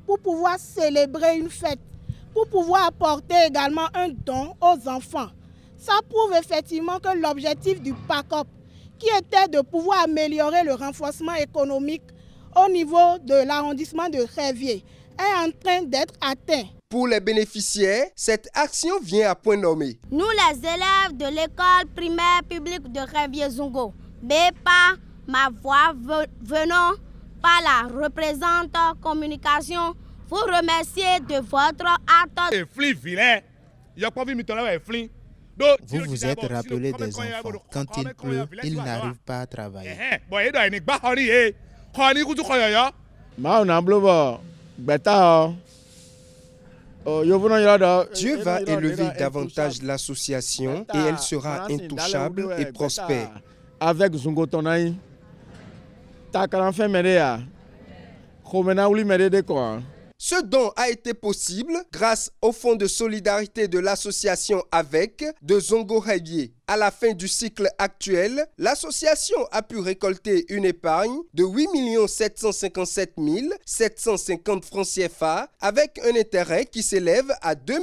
pour pouvoir célébrer une fête, pour pouvoir apporter également un don aux enfants. Ça prouve effectivement que l'objectif du PACOP, qui était de pouvoir améliorer le renforcement économique au niveau de l'arrondissement de Révier, est en train d'être atteint. Pour les bénéficiaires, cette action vient à point nommé. Nous, les élèves de l'école primaire publique de Révier-Zungo, BEPA, ma voix, venons par la représentante communication, vous remercier de votre acte. Vous vous êtes rappelé des enfants. Quand il pleut, ils n'arrivent pas à travailler. Dieu va élever davantage l'association et elle sera intouchable et prospère. Avec Zungo Tonai, ce don a été possible grâce au fonds de solidarité de l'association AVEC de Zongo Révier. À la fin du cycle actuel, l'association a pu récolter une épargne de 8 757 750 francs CFA avec un intérêt qui s'élève à 2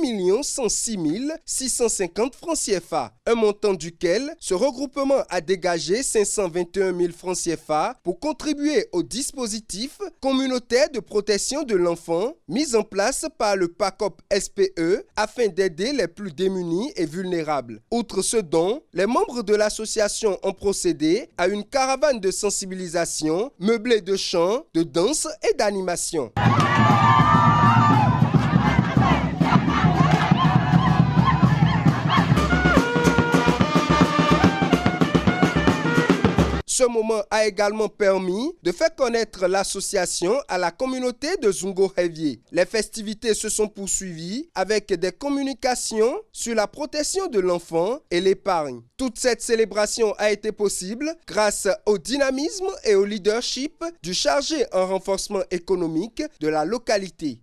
106 650 francs CFA, un montant duquel ce regroupement a dégagé 521 000 francs CFA pour contribuer au dispositif communautaire de protection de l'enfant mis en place par le PACOP SPE afin d'aider les plus démunis et vulnérables. Outre ce don, les membres de l'association ont procédé à une caravane de sensibilisation meublée de chants, de danse et d'animation. Ce moment a également permis de faire connaître l'association à la communauté de Zungo Révier. Les festivités se sont poursuivies avec des communications sur la protection de l'enfant et l'épargne. Toute cette célébration a été possible grâce au dynamisme et au leadership du chargé en renforcement économique de la localité.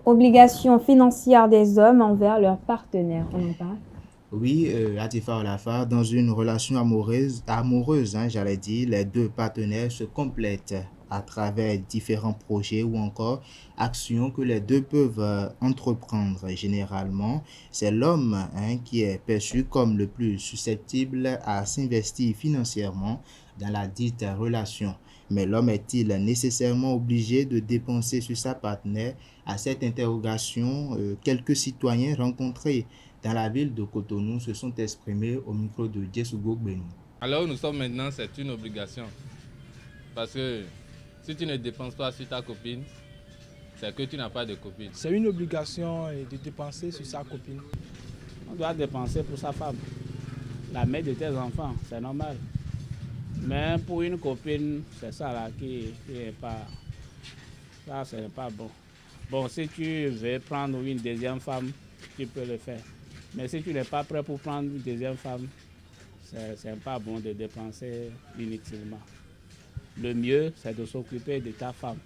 Obligation financière des hommes envers leurs partenaires, on en parle. Oui, Atifa Olafa, dans une relation amoureuse, j'allais dire, les deux partenaires se complètent à travers différents projets ou encore actions que les deux peuvent entreprendre. Généralement, c'est l'homme qui est perçu comme le plus susceptible à s'investir financièrement dans la dite relation. Mais l'homme est-il nécessairement obligé de dépenser sur sa partenaire? À cette interrogation, quelques citoyens rencontrés dans la ville de Cotonou se sont exprimés au micro de Djesougo Benou. Alors nous sommes maintenant, c'est une obligation. Parce que si tu ne dépenses pas sur ta copine, c'est que tu n'as pas de copine. C'est une obligation de dépenser sur sa copine. On doit dépenser pour sa femme, la mère de tes enfants, c'est normal. Mais pour une copine, c'est ça là qui est pas... Ça, c'est pas bon. Bon, si tu veux prendre une deuxième femme, tu peux le faire. Mais si tu n'es pas prêt pour prendre une deuxième femme, c'est pas bon de dépenser inutilement. Le mieux, c'est de s'occuper de ta femme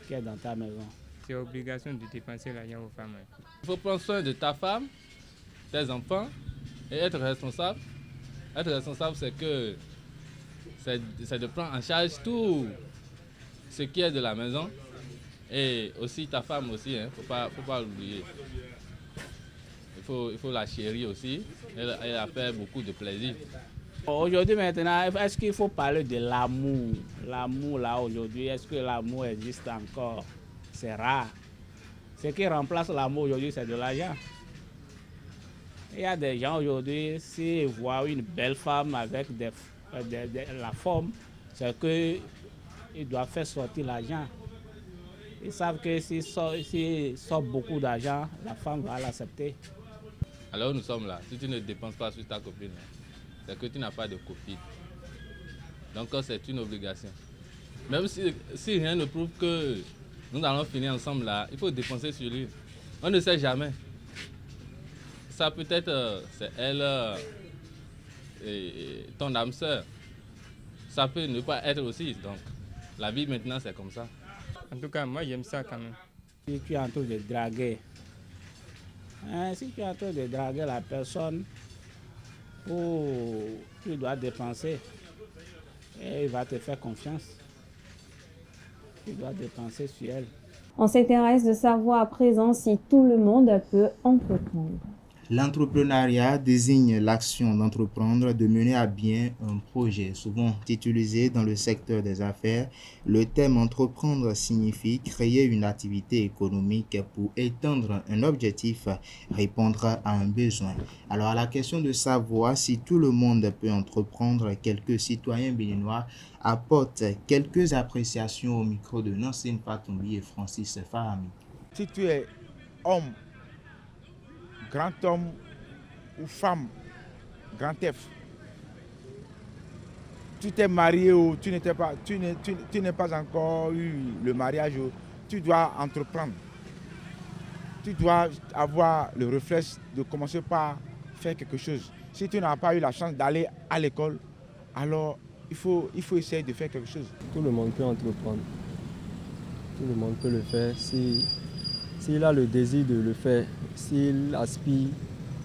qui est dans ta maison. C'est obligation de dépenser l'argent aux femmes. Il faut prendre soin de ta femme, tes enfants et être responsable. Être responsable, c'est de prendre en charge tout ce qui est de la maison. Et aussi ta femme aussi, faut pas l'oublier. Il faut la chérir aussi, elle a fait beaucoup de plaisir. Aujourd'hui maintenant, est-ce qu'il faut parler de l'amour? L'amour là aujourd'hui, est-ce que l'amour existe encore? C'est rare. Ce qui remplace l'amour aujourd'hui, c'est de l'argent. Il y a des gens aujourd'hui, s'ils voient une belle femme avec la forme, c'est que ils doivent faire sortir l'argent. Ils savent que s'ils sortent beaucoup d'argent, la femme va l'accepter. Alors nous sommes là. Si tu ne dépenses pas sur ta copine, c'est que tu n'as pas de copine. Donc c'est une obligation. Même si rien ne prouve que nous allons finir ensemble là, il faut dépenser sur lui. On ne sait jamais. Ça peut-être c'est elle et ton âme sœur. Ça peut ne pas être aussi. Donc la vie maintenant c'est comme ça. En tout cas, moi j'aime ça quand même. Si tu es en train de draguer, la personne où tu dois dépenser, et il va te faire confiance. Tu dois dépenser sur elle. On s'intéresse de savoir à présent si tout le monde peut entreprendre. L'entrepreneuriat désigne l'action d'entreprendre, de mener à bien un projet. Souvent utilisé dans le secteur des affaires, le terme entreprendre signifie créer une activité économique pour étendre un objectif, répondre à un besoin. Alors à la question de savoir si tout le monde peut entreprendre, quelques citoyens béninois apportent quelques appréciations au micro de Nancine Fatombi et Francis Fahami. Si tu es homme, grand homme ou femme, grand F, tu t'es marié ou tu n'es pas encore eu le mariage, tu dois entreprendre. Tu dois avoir le réflexe de commencer par faire quelque chose. Si tu n'as pas eu la chance d'aller à l'école, alors il faut essayer de faire quelque chose. Tout le monde peut entreprendre. Tout le monde peut le faire s'il a le désir de le faire, s'il aspire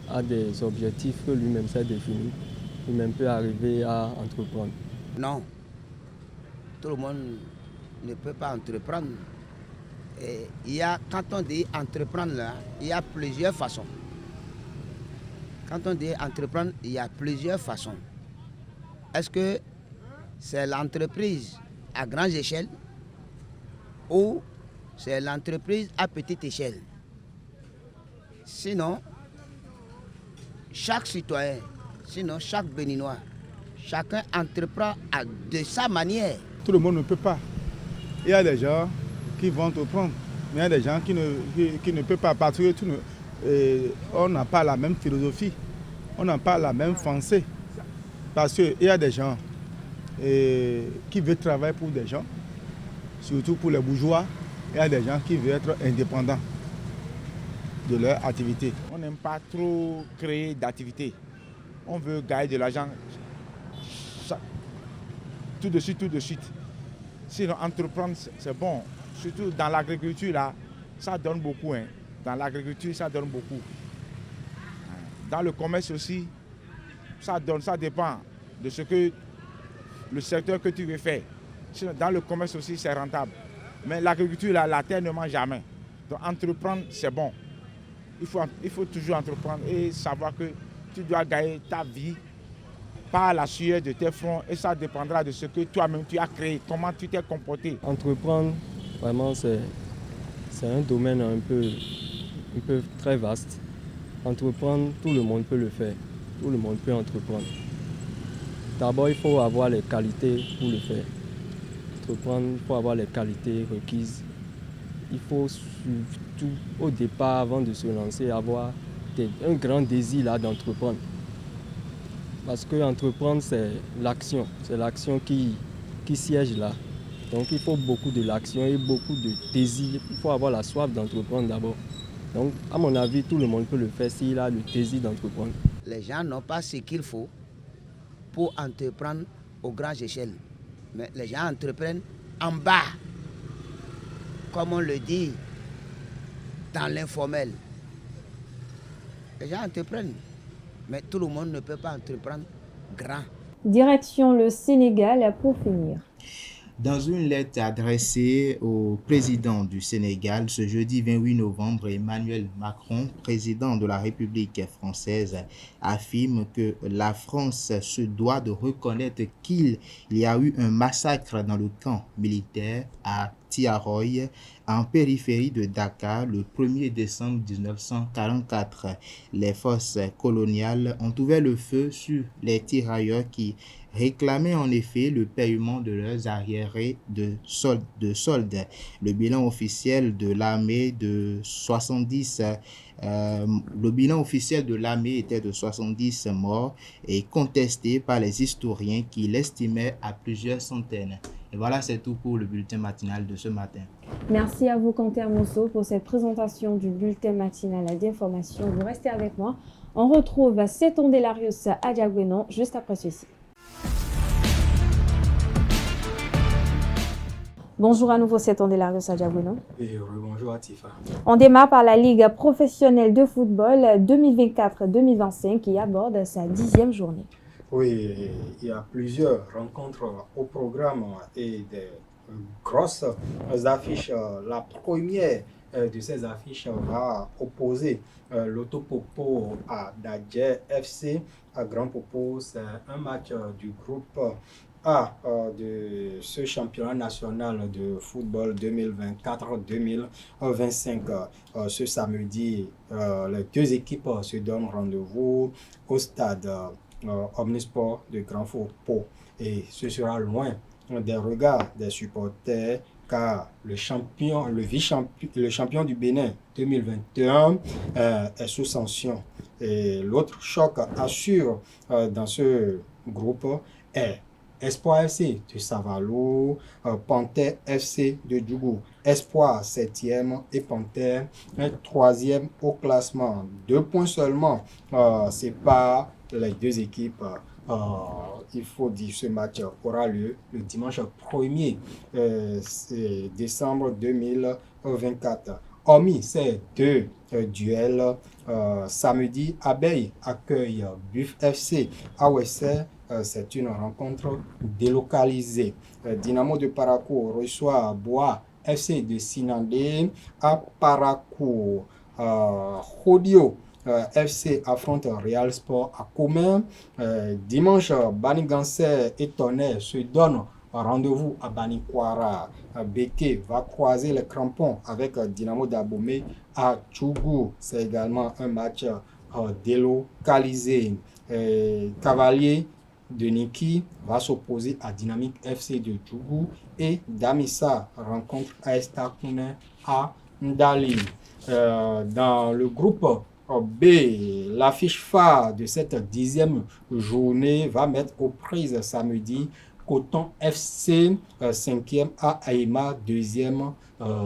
à des objectifs que lui-même s'est défini, lui-même peut arriver à entreprendre. Non, tout le monde ne peut pas entreprendre. Et quand on dit entreprendre, là, il y a plusieurs façons. Quand on dit entreprendre, il y a plusieurs façons. Est-ce que c'est l'entreprise à grande échelle ou c'est l'entreprise à petite échelle? Sinon, chaque citoyen, sinon chaque Béninois, chacun entreprend de sa manière. Tout le monde ne peut pas. Il y a des gens qui vont entreprendre, mais il y a des gens qui ne peuvent pas parce que on n'a pas la même philosophie, on n'a pas la même pensée. Parce qu'il y a des gens qui veulent travailler pour des gens, surtout pour les bourgeois. Il y a des gens qui veulent être indépendants de leur activité. On n'aime pas trop créer d'activité. On veut gagner de l'argent tout de suite. Sinon, entreprendre, c'est bon. Surtout dans l'agriculture, là, ça donne beaucoup. Hein. Dans l'agriculture, ça donne beaucoup. Dans le commerce aussi, ça dépend de ce que le secteur que tu veux faire. Sinon, dans le commerce aussi, c'est rentable. Mais l'agriculture, la terre ne mange jamais. Donc, entreprendre, c'est bon. Il faut toujours entreprendre et savoir que tu dois gagner ta vie par la sueur de tes fronts et ça dépendra de ce que toi-même tu as créé, comment tu t'es comporté. Entreprendre, vraiment, c'est un domaine un peu très vaste. Entreprendre, tout le monde peut le faire. Tout le monde peut entreprendre. D'abord, il faut avoir les qualités pour le faire. Entreprendre, il faut avoir les qualités requises. Il faut surtout, au départ, avant de se lancer, avoir un grand désir là d'entreprendre. Parce que entreprendre, c'est l'action qui siège là. Donc il faut beaucoup de l'action et beaucoup de désir. Il faut avoir la soif d'entreprendre d'abord. Donc à mon avis, tout le monde peut le faire s'il a le désir d'entreprendre. Les gens n'ont pas ce qu'il faut pour entreprendre aux grandes échelles. Mais les gens entreprennent en bas, comme on le dit, dans l'informel. Les gens entreprennent, mais tout le monde ne peut pas entreprendre grand. Direction le Sénégal pour finir. Dans une lettre adressée au président du Sénégal ce jeudi 28 novembre, Emmanuel Macron, président de la République française, affirme que la France se doit de reconnaître qu'il y a eu un massacre dans le camp militaire à Tiaroy, en périphérie de Dakar, le 1er décembre 1944. Les forces coloniales ont ouvert le feu sur les tirailleurs qui réclamaient en effet le paiement de leurs arriérés de solde. Le bilan officiel de l'armée était de 70 morts et contesté par les historiens qui l'estimaient à plusieurs centaines. Et voilà, c'est tout pour le bulletin matinal de ce matin. Merci à vous, Quentin Amosso, pour cette présentation du bulletin matinal d'information. Vous restez avec moi. On retrouve Seton Delarius à Diagouénon juste après ceci. Bonjour à nouveau, Seton Delarius à Diagouénon. Et bonjour à Tifa. On démarre par la Ligue professionnelle de football 2024-2025 qui aborde sa 10e journée. Oui, il y a plusieurs rencontres au programme et des grosses affiches. La première de ces affiches va opposer l'Autopopo à Dadje FC à Grand Popo. C'est un match du groupe A de ce championnat national de football 2024-2025. Ce samedi, les deux équipes se donnent rendez-vous au stade Omnisport de Grand Popo et ce sera loin des regards des supporters car le champion du Bénin 2021 est sous sanction et l'autre choc assure dans ce groupe est Espoir FC de Savalo, Panthère FC de Djougou. Espoir 7e et Panthère 3e au classement. 2 points seulement séparent les deux équipes. Il faut dire que ce match aura lieu le dimanche 1er décembre 2024. Hormis ces deux duels, samedi, Abeille accueille Buff FC à Ouessé. C'est une rencontre délocalisée. Dynamo de Parakou reçoit Bois FC de Sinandé à Parakou. Rodio FC affronte Real Sport à Commun. Dimanche, Banigansé et Tonnerre se donnent rendez-vous à Banikwara. Beke va croiser les crampons avec Dynamo d'Abomey à Djougou. C'est également un match délocalisé. Cavalier de Niki va s'opposer à Dynamique FC de Djougou et Damissa rencontre AS Takounen à Ndali. Dans le groupe B, l'affiche phare de cette 10e journée va mettre aux prises samedi Coton FC 5e à Aïma 2e.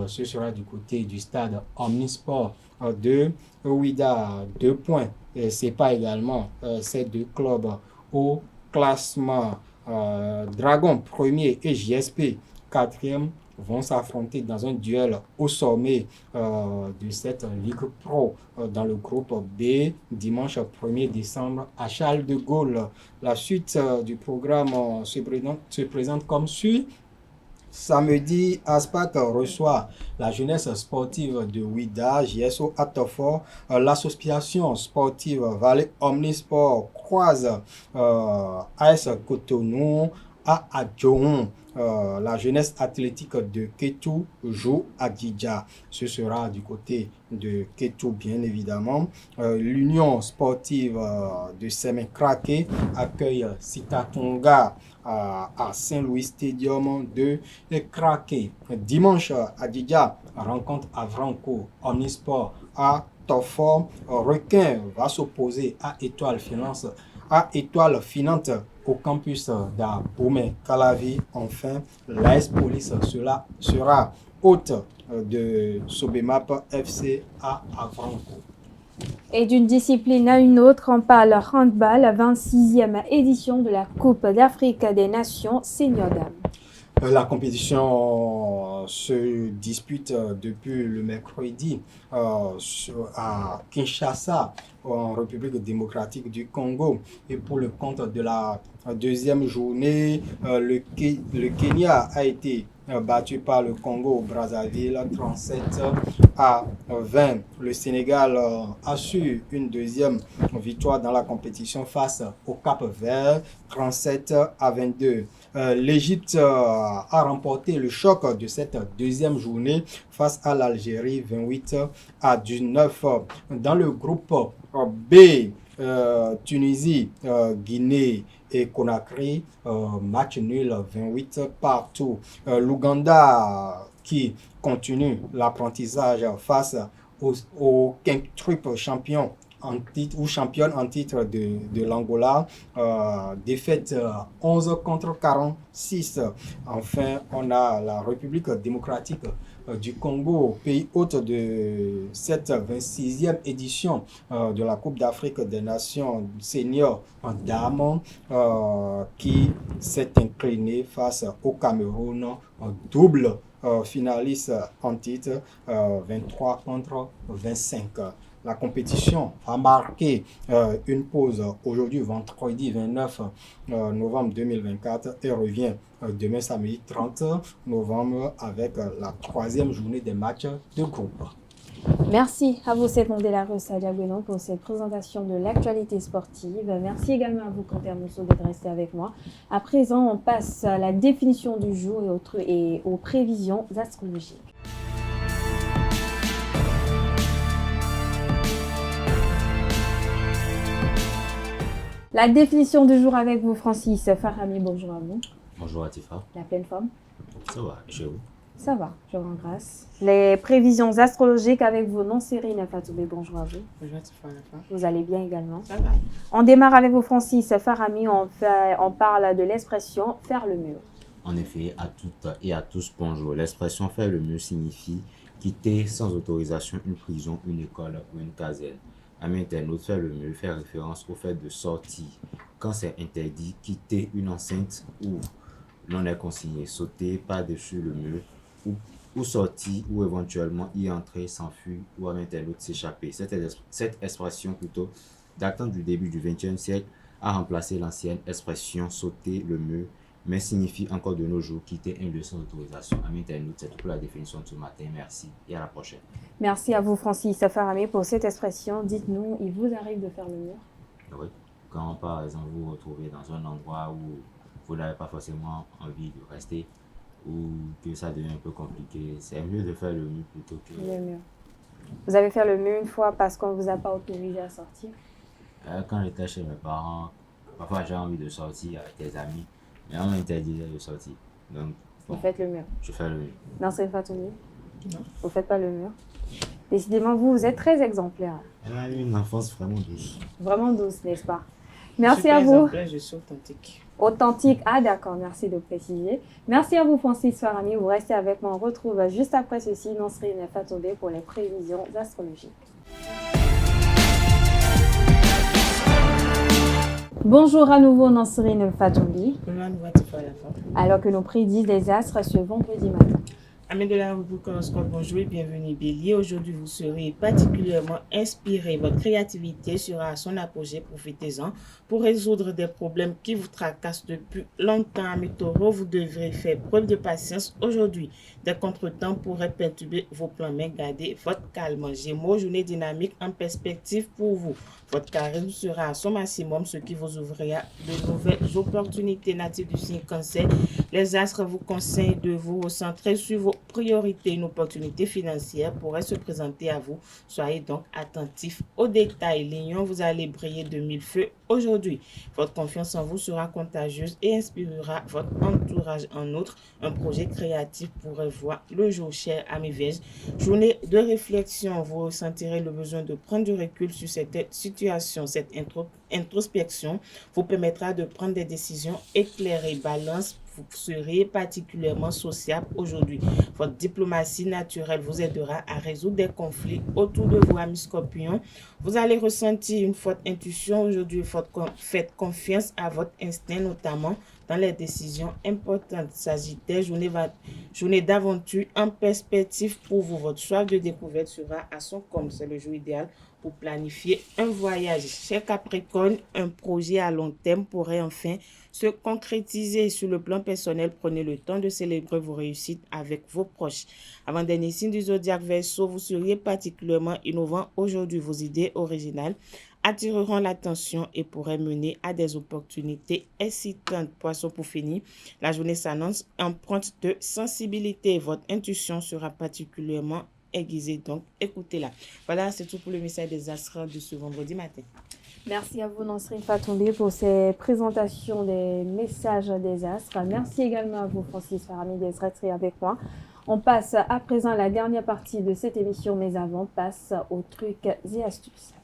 Ce sera du côté du stade Omnisport de Ouida. 2 points. C'est pas également ces deux clubs au classement. Dragon 1er et JSP 4e vont s'affronter dans un duel au sommet de cette Ligue Pro dans le groupe B dimanche 1er décembre à Charles de Gaulle. La suite du programme se présente comme suit. Samedi, Aspac reçoit la jeunesse sportive de Ouida, JSO Atofort. L'association sportive Vallée Omnisport croise AS Cotonou à Adjoun. La jeunesse athlétique de Ketou joue à Djidja. Ce sera du côté de Ketou, bien évidemment. L'Union sportive de Semen-Kraké accueille Sitatonga à Saint-Louis Stadium de Kraké. Dimanche à Djidja, rencontre à Vranco, Omnisport à Tofor. Requin va s'opposer à Étoile Finante au campus d'Abomey Calavi. Enfin, l'AS Police sera hôte de Sobemap FC à Avranco. Et d'une discipline à une autre, on parle handball, 26e édition de la Coupe d'Afrique des Nations Senior Dames. La compétition se dispute depuis le mercredi à Kinshasa, en République démocratique du Congo. Et pour le compte de la deuxième journée, le Kenya a été battu par le Congo Brazzaville 37-20. Le Sénégal a su une deuxième victoire dans la compétition face au Cap Vert 37-22. L'Égypte a remporté le choc de cette deuxième journée face à l'Algérie 28-19. Dans le groupe B, Tunisie, Guinée et Conakry, match nul 28 partout. L'Ouganda qui continue l'apprentissage face au quintuple champion en titre ou championne en titre de l'Angola, défaite 11 contre 46. Enfin, on a la République démocratique du Congo, pays hôte de cette 26e édition de la Coupe d'Afrique des Nations seniors en dames, qui s'est incliné face au Cameroun en double finaliste en titre, 23 contre 25. La compétition a marqué une pause aujourd'hui, vendredi 29 novembre 2024, et revient demain samedi 30 novembre avec la 3e journée des matchs de groupe. Merci à vous, Seth Mandela Sadia Gwenon, pour cette présentation de l'actualité sportive. Merci également à vous, Quentin Amousso, d'être resté avec moi. À présent, on passe à la définition du jour et aux prévisions astrologiques. La définition du jour avec vous, Francis Farami. Bonjour à vous. Bonjour Atifa. La pleine forme? Ça va, chez vous? Ça va, je rends grâce. Les prévisions astrologiques avec vous, Nonsérine Fatoubé. Bonjour à vous. Bonjour Atifa. Vous allez bien également? Ça va. On démarre avec vous, Francis Farami. On parle de l'expression « faire le mur ». En effet, à toutes et à tous, bonjour. L'expression « faire le mur » signifie quitter sans autorisation une prison, une école ou une caserne. Ami internaute, faire le mur fait référence au fait de sortir. Quand c'est interdit, quitter une enceinte où l'on est consigné, sauter par-dessus le mur ou sortir ou éventuellement y entrer, s'enfuir ou ami internaute s'échapper. Cette expression plutôt datant du début du XXe siècle a remplacé l'ancienne expression sauter le mur, mais signifie encore de nos jours quitter un lieu sans autorisation. Ami internaute, c'est tout pour la définition de ce matin. Merci et à la prochaine. Merci à vous, Francis Farami, pour cette expression. Dites-nous, il vous arrive de faire le mur? Oui, quand par exemple vous vous retrouvez dans un endroit où vous n'avez pas forcément envie de rester ou que ça devient un peu compliqué, c'est mieux de faire le mur plutôt que... Le mur. Vous avez fait le mur une fois parce qu'on ne vous a pas autorisé à sortir? Quand j'étais chez mes parents, parfois j'ai envie de sortir avec des amis, mais on m'interdisait de sortir. Donc, bon, vous faites le mur? Je fais le mur. Non, c'est Fatoumi? Non. Vous ne faites pas le mur? Décidément, vous êtes très exemplaire. Elle a eu une enfance vraiment douce. Vraiment douce, n'est-ce pas? Merci à vous. Je suis authentique. Authentique, ah d'accord, merci de préciser. Merci à vous, Francis Farami. Vous restez avec moi. On retrouve juste après ceci Nonsérine Fatoubé pour les prévisions astrologiques. Bonjour à nouveau, Nonsérine Fatoubé. Alors que nous prédisent les astres ce vendredi matin. Amis de la rubrique horoscope, bonjour et bienvenue Bélier. Aujourd'hui, vous serez particulièrement inspiré. Votre créativité sera à son apogée. Profitez-en pour résoudre des problèmes qui vous tracassent depuis longtemps. Amis Taureau, vous devrez faire preuve de patience aujourd'hui. Des contretemps pourraient perturber vos plans, mais gardez votre calme. Gémeaux, journée dynamique en perspective pour vous. Votre charisme sera à son maximum, ce qui vous ouvrira de nouvelles opportunités. Natifs du signe Cancer, les astres vous conseillent de vous recentrer sur vos priorités. Une opportunité financière pourrait se présenter à vous. Soyez donc attentifs aux détails. Lion, vous allez briller de mille feux aujourd'hui. Votre confiance en vous sera contagieuse et inspirera votre entourage. En outre, un projet créatif pourrait voir le jour. Cher amis Vierge, journée de réflexion, vous ressentirez le besoin de prendre du recul sur cette situation. Cette introspection vous permettra de prendre des décisions éclairées. Balance, vous serez particulièrement sociable aujourd'hui. Votre diplomatie naturelle vous aidera à résoudre des conflits autour de vous, amis Scorpion. Vous allez ressentir une forte intuition aujourd'hui. Faites confiance à votre instinct, notamment dans les décisions importantes. Sagittaire, journée d'aventure en perspective pour vous. Votre soif de découverte sera à son comble. C'est le jour idéal pour planifier un voyage. Cher Capricorne, un projet à long terme pourrait enfin se concrétiser. Sur le plan personnel, prenez le temps de célébrer vos réussites avec vos proches. Avant-dernier signe du zodiaque Verseau, vous seriez particulièrement innovant aujourd'hui. Vos idées originales attireront l'attention et pourraient mener à des opportunités excitantes. Poisson, pour finir, la journée s'annonce empreinte de sensibilité. Votre intuition sera particulièrement aiguisée, donc écoutez-la. Voilà, c'est tout pour le message des astres de ce vendredi matin. Merci à vous, Nansrine Fatoumbi, pour ces présentations des messages des astres. Merci également à vous, Francis Farami, d'être resté avec moi. On passe à présent à la dernière partie de cette émission, mais avant, passe aux trucs et astuces.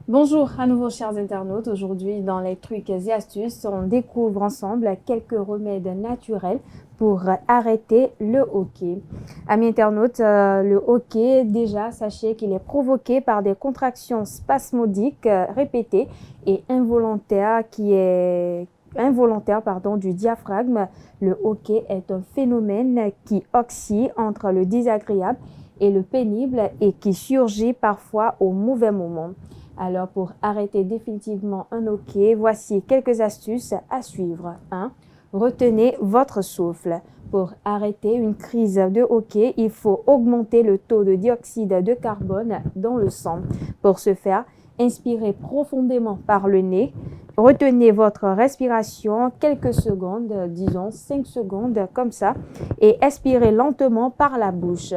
Bonjour à nouveau, chers internautes. Aujourd'hui, dans les trucs et astuces, on découvre ensemble quelques remèdes naturels pour arrêter le hoquet. Amis internautes, le hoquet, déjà, sachez qu'il est provoqué par des contractions spasmodiques répétées et involontaires du diaphragme. Le hoquet est un phénomène qui oscille entre le désagréable et le pénible et qui surgit parfois au mauvais moment. Alors, pour arrêter définitivement un hoquet, voici quelques astuces à suivre. 1. Retenez votre souffle. Pour arrêter une crise de hoquet, il faut augmenter le taux de dioxyde de carbone dans le sang. Pour ce faire, inspirez profondément par le nez. Retenez votre respiration quelques secondes, disons 5 secondes comme ça, et expirez lentement par la bouche.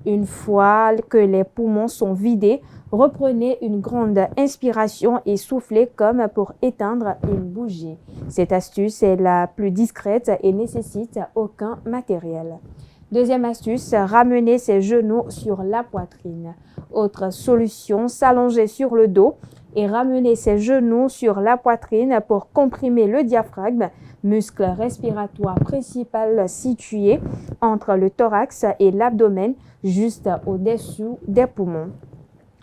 Une fois que les poumons sont vidés, reprenez une grande inspiration et soufflez comme pour éteindre une bougie. Cette astuce est la plus discrète et nécessite aucun matériel. Deuxième astuce, ramenez ses genoux sur la poitrine. Autre solution, s'allonger sur le dos et ramener ses genoux sur la poitrine pour comprimer le diaphragme, muscle respiratoire principal situé entre le thorax et l'abdomen, juste au-dessous des poumons.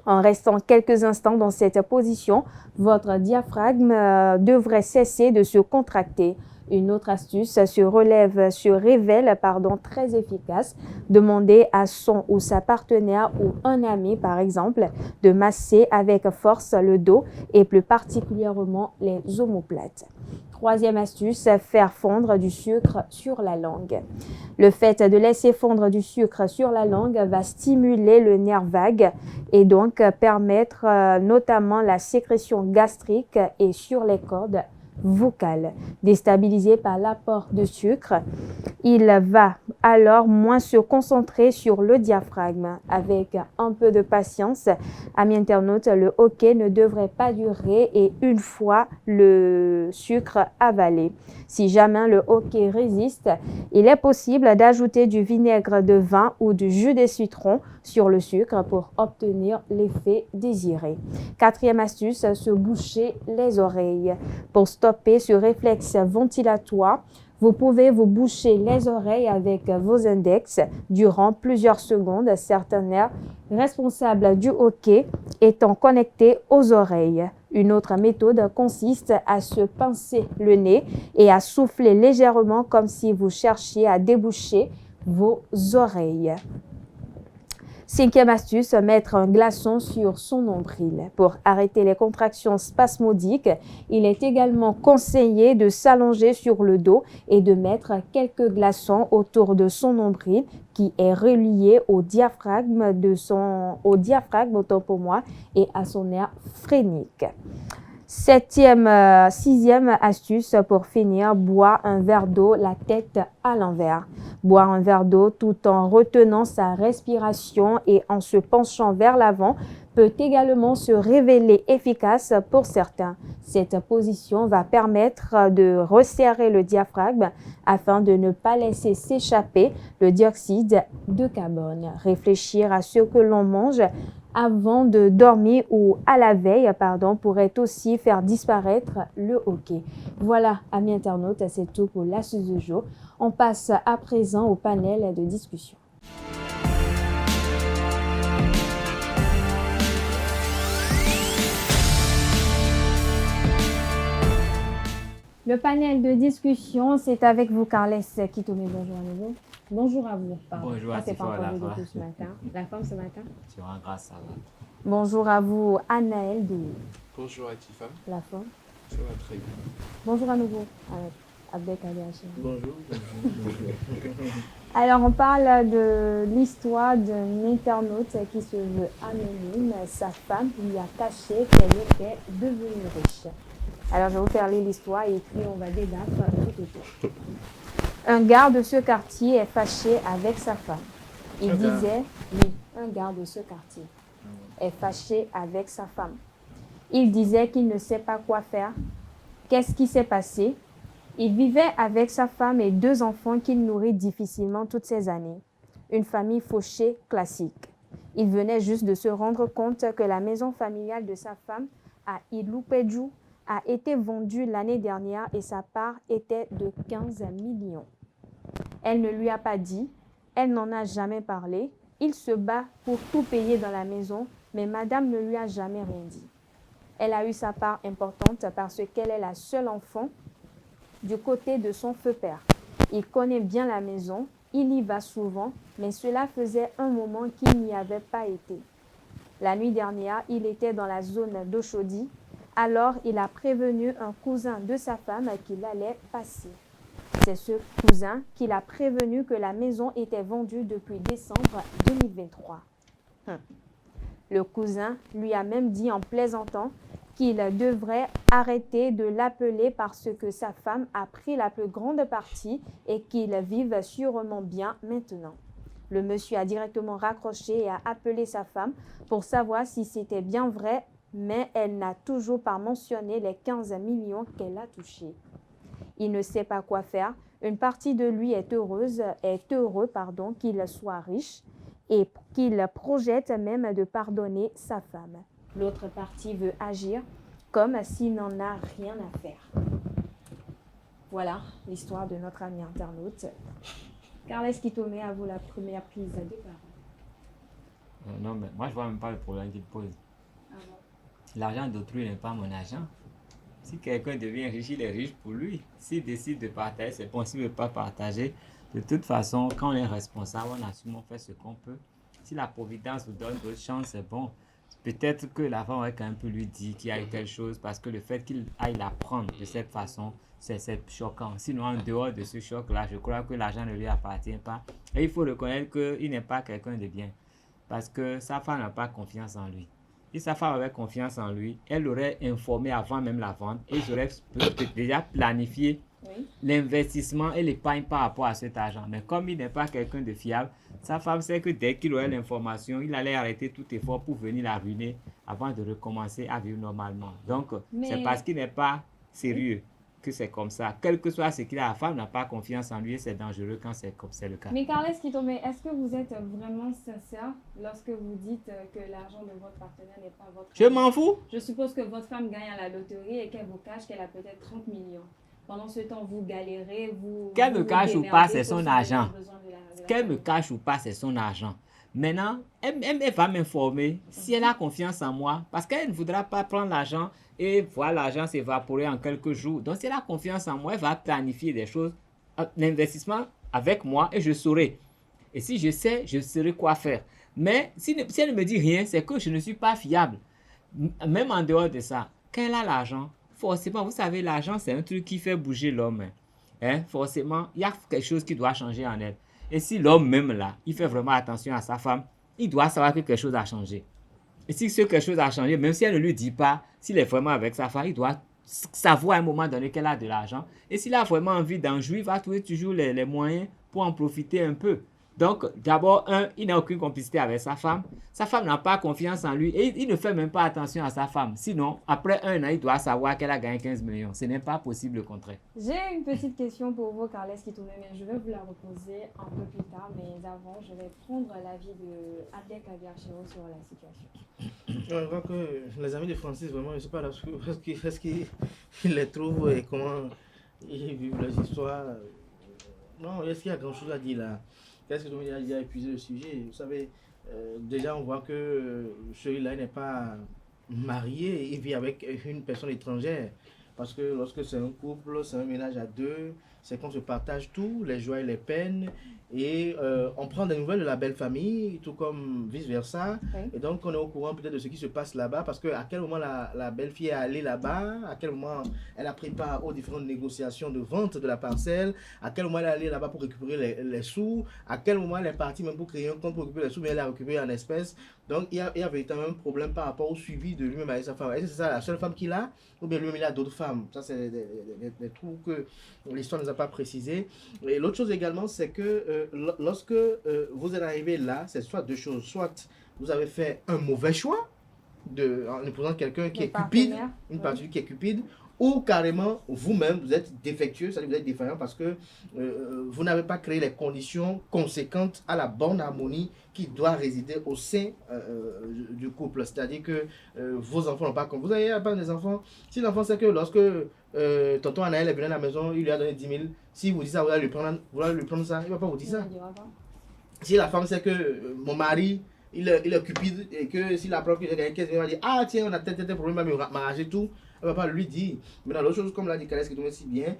En restant quelques instants dans cette position, votre diaphragme devrait cesser de se contracter. Une autre astuce se révèle très efficace. Demandez à son ou sa partenaire ou un ami, par exemple, de masser avec force le dos et plus particulièrement les omoplates. Troisième astuce, faire fondre du sucre sur la langue. Le fait de laisser fondre du sucre sur la langue va stimuler le nerf vague et donc permettre notamment la sécrétion gastrique et sur les cordes vocales. Déstabilisé par l'apport de sucre, il va alors moins se concentrer sur le diaphragme. Avec un peu de patience, amis internautes, le hoquet ne devrait pas durer et une fois le sucre avalé. Si jamais le hoquet résiste, il est possible d'ajouter du vinaigre de vin ou du jus de citron sur le sucre pour obtenir l'effet désiré. Quatrième astuce, se boucher les oreilles. Pour stopper ce réflexe ventilatoire, vous pouvez vous boucher les oreilles avec vos index durant plusieurs secondes, certains nerfs responsables du hoquet étant connectés aux oreilles. Une autre méthode consiste à se pincer le nez et à souffler légèrement comme si vous cherchiez à déboucher vos oreilles. Cinquième astuce, mettre un glaçon sur son nombril. Pour arrêter les contractions spasmodiques, il est également conseillé de s'allonger sur le dos et de mettre quelques glaçons autour de son nombril qui est relié au diaphragme autant pour moi, et à son nerf phrénique. Sixième astuce pour finir, boire un verre d'eau la tête à l'envers. Boire un verre d'eau tout en retenant sa respiration et en se penchant vers l'avant peut également se révéler efficace pour certains. Cette position va permettre de resserrer le diaphragme afin de ne pas laisser s'échapper le dioxyde de carbone. Réfléchir à ce que l'on mange avant de dormir ou à la veille, pourrait aussi faire disparaître le hoquet. Voilà, amis internautes, c'est tout pour l'astuce du jour. On passe à présent au panel de discussion. Le panel de discussion, c'est avec vous, Carles Kitome. Bonjour à nouveau. Bonjour à vous. Bonjour à c'est pas encore la vu ce matin. La femme ce matin. Tu rends grâce à Allah. Bonjour à vous, Anaël Dou. Bonjour à Tifam. La femme. Ça va très bien. Bonjour à nouveau, Abdek Ali Hachim. Bonjour. Alors, on parle de l'histoire d'un internaute qui se veut anonyme. Sa femme lui a caché qu'elle était devenue riche. Alors, je vais vous faire lire l'histoire et puis on va débattre tout autour. Un gars de ce quartier est fâché avec sa femme. Il disait, oui, un gars de ce quartier est fâché avec sa femme. Il disait qu'il ne sait pas quoi faire. Qu'est-ce qui s'est passé? Il vivait avec sa femme et 2 enfants qu'il nourrit difficilement toutes ces années. Une famille fauchée classique. Il venait juste de se rendre compte que la maison familiale de sa femme à Iloupédjou a été vendue l'année dernière et sa part était de 15 millions. Elle ne lui a pas dit, elle n'en a jamais parlé. Il se bat pour tout payer dans la maison, mais madame ne lui a jamais rien dit. Elle a eu sa part importante parce qu'elle est la seule enfant du côté de son feu père. Il connaît bien la maison, il y va souvent, mais cela faisait un moment qu'il n'y avait pas été. La nuit dernière, il était dans la zone d'Oshodi, alors il a prévenu un cousin de sa femme qu'il allait passer. C'est ce cousin qui l'a prévenu que la maison était vendue depuis décembre 2023. Le cousin lui a même dit en plaisantant qu'il devrait arrêter de l'appeler parce que sa femme a pris la plus grande partie et qu'ils vivent sûrement bien maintenant. Le monsieur a directement raccroché et a appelé sa femme pour savoir si c'était bien vrai, mais elle n'a toujours pas mentionné les 15 millions qu'elle a touchés. Il ne sait pas quoi faire. Une partie de lui est heureux qu'il soit riche et qu'il projette même de pardonner sa femme. L'autre partie veut agir comme s'il n'en a rien à faire. Voilà l'histoire de notre ami internaute. Carles Kitome, à vous la première prise de parole. Non, mais moi je vois même pas le problème qu'il pose. Ah bon? L'argent d'autrui n'est pas mon argent. Si quelqu'un devient riche, il est riche pour lui. S'il décide de partager, c'est bon. S'il ne veut pas partager, de toute façon, quand on est responsable, on assume, on fait ce qu'on peut. Si la providence vous donne d'autres chances, c'est bon. Peut-être que la femme aurait quand même pu lui dire qu'il y a eu telle chose, parce que le fait qu'il aille la prendre de cette façon, c'est choquant. Sinon, en dehors de ce choc-là, je crois que l'argent ne lui appartient pas. Et il faut reconnaître qu'il n'est pas quelqu'un de bien, parce que sa femme n'a pas confiance en lui. Si sa femme avait confiance en lui, elle l'aurait informé avant même la vente et ils auraient déjà planifié l'investissement et l'épargne par rapport à cet argent. Mais comme il n'est pas quelqu'un de fiable, sa femme sait que dès qu'il aurait l'information, il allait arrêter tout effort pour venir la ruiner avant de recommencer à vivre normalement. Donc, c'est parce qu'il n'est pas sérieux que c'est comme ça. Quel que soit ce qu'il a, la femme n'a pas confiance en lui et c'est dangereux quand c'est le cas. Mais Carles Kitome, est-ce que vous êtes vraiment sincère lorsque vous dites que l'argent de votre partenaire n'est pas votre argent? Je m'en fous. Je suppose que votre femme gagne à la loterie et qu'elle vous cache qu'elle a peut-être 30 millions. Pendant ce temps, vous galérez, vous... Qu'elle me cache ou pas, c'est son argent. Qu'elle me cache ou pas, c'est son argent. Maintenant, elle va m'informer si elle a confiance en moi, parce qu'elle ne voudra pas prendre l'argent et voir l'argent s'évaporer en quelques jours. Donc, si elle a confiance en moi, elle va planifier des choses, l'investissement avec moi et je saurai. Et si je sais, je saurai quoi faire. Mais si elle ne me dit rien, c'est que je ne suis pas fiable. Même en dehors de ça, quand elle a l'argent, forcément, vous savez, l'argent, c'est un truc qui fait bouger l'homme. Forcément, il y a quelque chose qui doit changer en elle. Et si l'homme même là, il fait vraiment attention à sa femme, il doit savoir que quelque chose a changé. Et si quelque chose a changé, même si elle ne lui dit pas, s'il est vraiment avec sa femme, il doit savoir à un moment donné qu'elle a de l'argent. Et s'il a vraiment envie d'en jouir, il va trouver toujours les moyens pour en profiter un peu. Donc, d'abord, il n'a aucune complicité avec sa femme. Sa femme n'a pas confiance en lui et il ne fait même pas attention à sa femme. Sinon, après 1 an, il doit savoir qu'elle a gagné 15 millions. Ce n'est pas possible le contraire. J'ai une petite question pour vous, Carles Kitome, mais je vais vous la reposer un peu plus tard. Mais avant, je vais prendre l'avis de Abdel Kaviarchero sur la situation. Je crois que les amis de Francis, vraiment, je ne sais pas est-ce qu'ils les trouvent et comment ils vivent leurs histoires. Non, est-ce qu'il y a grand-chose à dire là? Qu'est-ce que tu as déjà épuisé le sujet? Vous savez, déjà on voit que celui-là n'est pas marié, il vit avec une personne étrangère. Parce que lorsque c'est un couple, c'est un ménage à deux, c'est qu'on se partage tout, les joies et les peines. Et on prend des nouvelles de la belle famille, tout comme vice-versa. Oui. Et donc, on est au courant peut-être de ce qui se passe là-bas, parce qu'à quel moment la belle-fille est allée là-bas, à quel moment elle a pris part aux différentes négociations de vente de la parcelle, à quel moment elle est allée là-bas pour récupérer les sous, à quel moment elle est partie même pour créer un compte pour récupérer les sous, mais elle a récupéré en espèces. Donc, il y a véritablement un problème par rapport au suivi de lui-même avec sa femme. Est-ce que c'est ça la seule femme qu'il a, ou bien lui-même il a d'autres femmes? Ça, c'est des trucs que l'histoire nous nous a pas précisé. Et l'autre chose également, c'est que lorsque vous êtes arrivé là, c'est soit deux choses. Soit vous avez fait un mauvais choix en épousant quelqu'un qui est cupide, une partie qui est cupide, ou carrément vous-même, vous êtes défectueux, c'est-à-dire vous êtes défaillant parce que vous n'avez pas créé les conditions conséquentes à la bonne harmonie qui doit résider au sein du couple. C'est-à-dire que vos enfants n'ont pas compris. Vous n'avez pas des enfants. Si l'enfant sait que lorsque tonton Anaël est venu à la maison, il lui a donné 10 000, si vous dites ça, vous allez lui prendre ça, il ne va pas vous dire ça. Si la femme sait que mon mari, il est cupide et que s'il apprend que j'ai gagné 15 000, il va dire ah tiens, on a tel problème, il va m'arranger tout. Elle ne va pas lui dire. Mais dans l'autre chose, comme l'a dit Kales, qui tombe si bien,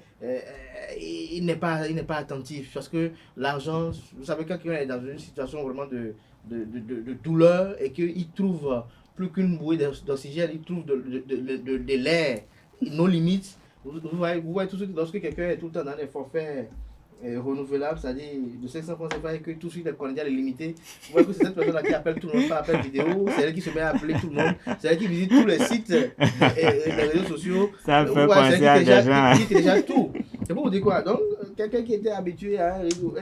il n'est pas attentif. Parce que l'argent, vous savez, quand quelqu'un est dans une situation vraiment de douleur et qu'il trouve plus qu'une bouée d'oxygène, il trouve de l'air, nos limites. Vous voyez tout de suite, lorsque quelqu'un est tout le temps dans des forfaits renouvelable, c'est-à-dire de 500 francs CFA et que tout de suite les candidats est limité. Vous voyez que c'est cette personne-là qui appelle tout le monde par appel vidéo, c'est elle qui se met à appeler tout le monde, c'est elle qui visite tous les sites et les réseaux sociaux. Ça fait penser à des gens. Qui déjà tout. C'est pour vous dire quoi? Donc, quelqu'un qui était habitué à un réseau,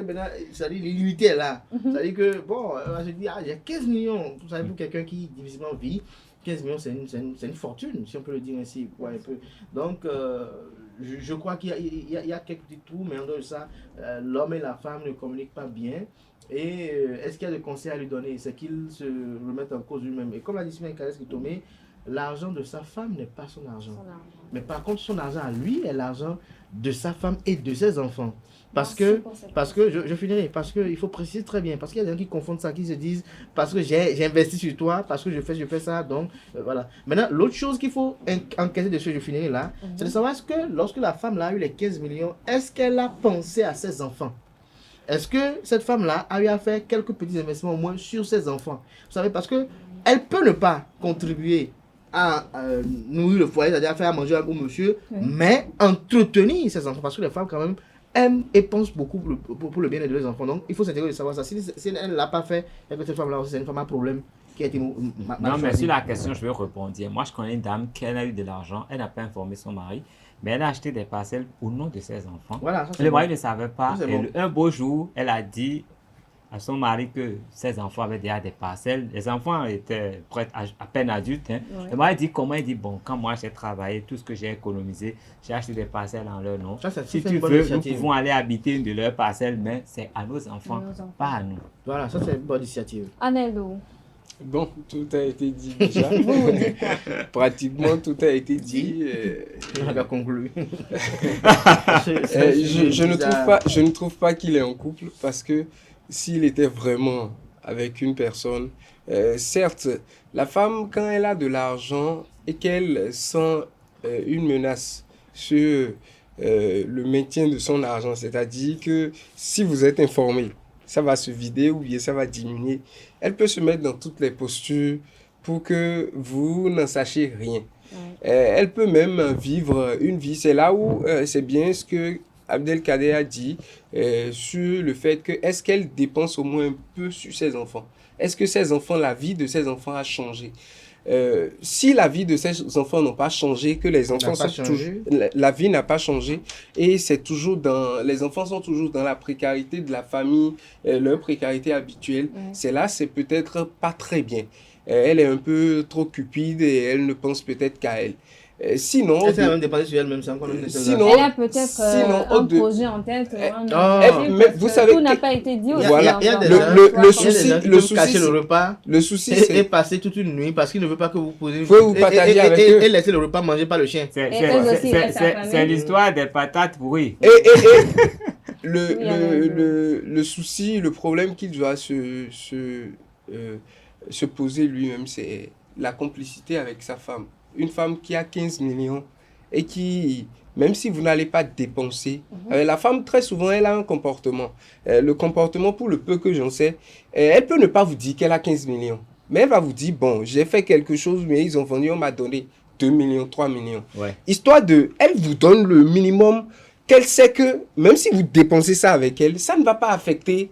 c'est-à-dire l'illimité est là. C'est-à-dire que, bon, je dis, j'ai 15 millions, vous savez, pour quelqu'un qui difficilement vit, 15 millions, c'est une fortune, si on peut le dire ainsi. Ouais, un peu. Donc, je crois qu'il y a quelques petits trous, mais en dehors de ça, l'homme et la femme ne communiquent pas bien. Et est-ce qu'il y a des conseils à lui donner? C'est qu'il se remette en cause lui-même. Et comme l'a dit Simon Kales Tomé, l'argent de sa femme n'est pas son argent. Mais par contre, son argent à lui est l'argent de sa femme et de ses enfants. Parce que je finirai, parce qu'il faut préciser très bien, parce qu'il y a des gens qui confondent ça, qui se disent, parce que j'ai investi sur toi, parce que je fais ça, donc voilà. Maintenant, l'autre chose qu'il faut enquêter dessus, je finirai là, c'est de savoir est-ce que lorsque la femme là a eu les 15 millions, est-ce qu'elle a pensé à ses enfants? Est-ce que cette femme-là a eu à faire quelques petits investissements au moins sur ses enfants? Vous savez, parce que elle peut ne pas contribuer à nourrir le foyer, c'est-à-dire à faire à manger au monsieur, mais entretenir ses enfants, parce que les femmes quand même aiment et pensent beaucoup pour le bien-être de leurs enfants. Donc il faut s'intéresser de savoir ça. Si elle ne l'a pas fait, et que cette femme-là aussi, c'est une femme à problème qui a été non, mais sur la question, je vais répondre. Moi, je connais une dame qui a eu de l'argent, elle n'a pas informé son mari, mais elle a acheté des parcelles au nom de ses enfants. Voilà, le mari ne savait pas. Et un beau jour, elle a dit à son mari que ses enfants avaient déjà des parcelles. Les enfants étaient prêts à peine adultes. Hein. Ouais. Le mari dit comment? Il dit bon, quand moi j'ai travaillé, tout ce que j'ai économisé, j'ai acheté des parcelles en leur nom. Si tu veux, nous pouvons aller habiter une de leurs parcelles, mais c'est à nos enfants, pas à nous. Voilà, ça c'est une bonne initiative. Anello. Bon, tout a été dit déjà. Pratiquement tout a été dit. On a conclu. Je ne trouve pas qu'il est en couple parce que s'il était vraiment avec une personne, certes, la femme, quand elle a de l'argent et qu'elle sent une menace sur le maintien de son argent, c'est-à-dire que si vous êtes informé, ça va se vider ou bien ça va diminuer, elle peut se mettre dans toutes les postures pour que vous n'en sachiez rien. Elle peut même vivre une vie. C'est là où c'est bien ce que Abdelkader a dit sur le fait que est-ce qu'elle dépense au moins un peu sur ses enfants? Est-ce que ses enfants, la vie de ses enfants a changé? Si la vie de ses enfants n'a pas changé, que les enfants sont toujours, la vie n'a pas changé et c'est toujours les enfants sont toujours dans la précarité de la famille, leur précarité habituelle, c'est là, c'est peut-être pas très bien. Elle est un peu trop cupide et elle ne pense peut-être qu'à elle. Sinon, elle s'est même dépassée sur elle-même. Elle a peut-être un projet en tête. Mais vous savez, tout n'a pas été dit. Voilà. Le souci, c'est passer toute une nuit parce qu'il ne veut pas que vous posez. Vous partagez avec eux et laisser le repas mangé par le chien. C'est l'histoire des patates pourries. Et le souci, le problème qu'il doit se poser lui-même, c'est la complicité avec sa femme. Une femme qui a 15 millions et qui, même si vous n'allez pas dépenser, la femme, très souvent, elle a un comportement. Le comportement, pour le peu que j'en sais, elle peut ne pas vous dire qu'elle a 15 millions. Mais elle va vous dire, bon, j'ai fait quelque chose, mais ils ont vendu, on m'a donné 2 millions, 3 millions. Ouais. Histoire elle vous donne le minimum qu'elle sait que, même si vous dépensez ça avec elle, ça ne va pas affecter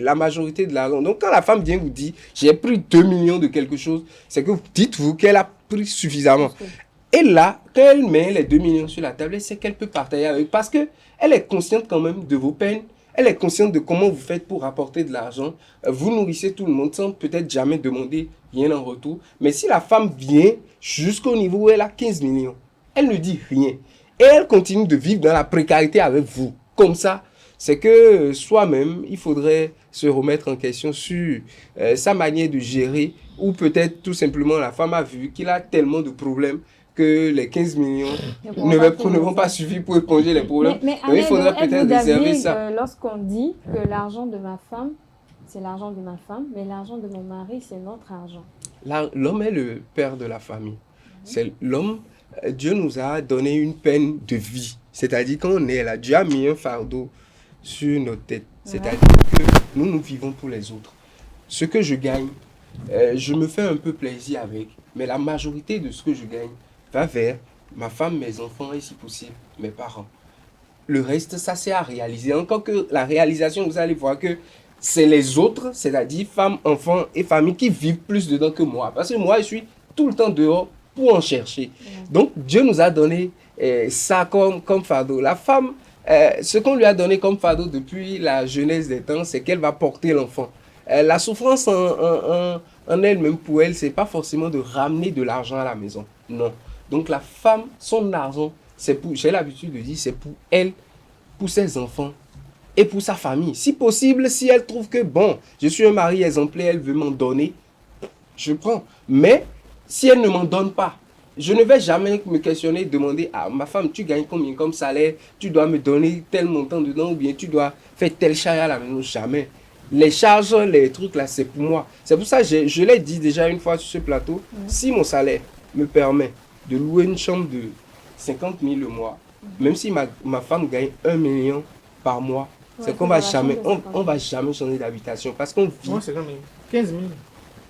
la majorité de l'argent. Donc, quand la femme vient vous dire, j'ai pris 2 millions de quelque chose, c'est que dites-vous qu'elle a pris suffisamment. Et là, quand elle met les 2 millions sur la table, elle sait qu'elle peut partager avec, parce qu'elle est consciente quand même de vos peines. Elle est consciente de comment vous faites pour apporter de l'argent. Vous nourrissez tout le monde sans peut-être jamais demander rien en retour. Mais si la femme vient jusqu'au niveau où elle a 15 millions, elle ne dit rien. Et elle continue de vivre dans la précarité avec vous. Comme ça, c'est que soi-même, il faudrait se remettre en question sur sa manière de gérer. Ou peut-être tout simplement la femme a vu qu'il a tellement de problèmes que les 15 millions ne vont pas suffire pour éponger les problèmes. Mais donc, il faudrait peut-être réserver ça. Lorsqu'on dit que l'argent de ma femme, c'est l'argent de ma femme, mais l'argent de mon mari, c'est notre argent. L'homme est le père de la famille. C'est l'homme, Dieu nous a donné une peine de vie. C'est-à-dire quand on est là, Dieu a mis un fardeau sur notre tête. C'est-à-dire que nous vivons pour les autres. Ce que je gagne, je me fais un peu plaisir avec, mais la majorité de ce que je gagne va vers ma femme, mes enfants et si possible, mes parents. Le reste, ça c'est à réaliser. Encore que la réalisation, vous allez voir que c'est les autres, c'est-à-dire femmes, enfants et familles qui vivent plus dedans que moi. Parce que moi, je suis tout le temps dehors pour en chercher. Donc, Dieu nous a donné ça comme fardeau. La femme, ce qu'on lui a donné comme fardeau depuis la jeunesse des temps, c'est qu'elle va porter l'enfant. La souffrance en elle-même, pour elle, c'est pas forcément de ramener de l'argent à la maison. Non. Donc la femme, son argent, j'ai l'habitude de dire, c'est pour elle, pour ses enfants et pour sa famille. Si possible, si elle trouve que, bon, je suis un mari exemplaire, elle veut m'en donner, je prends. Mais si elle ne m'en donne pas, je ne vais jamais me questionner, demander à ma femme, tu gagnes combien comme salaire, tu dois me donner tel montant dedans, ou bien tu dois faire tel charge à la maison. Jamais. Les charges, les trucs là, c'est pour moi. C'est pour ça que je l'ai dit déjà une fois sur ce plateau, si mon salaire me permet de louer une chambre de 50 000 le mois, même si ma femme gagne 1 million par mois, c'est qu'on va jamais, on va jamais changer d'habitation parce qu'on vit. Moi, c'est quand même 15 000.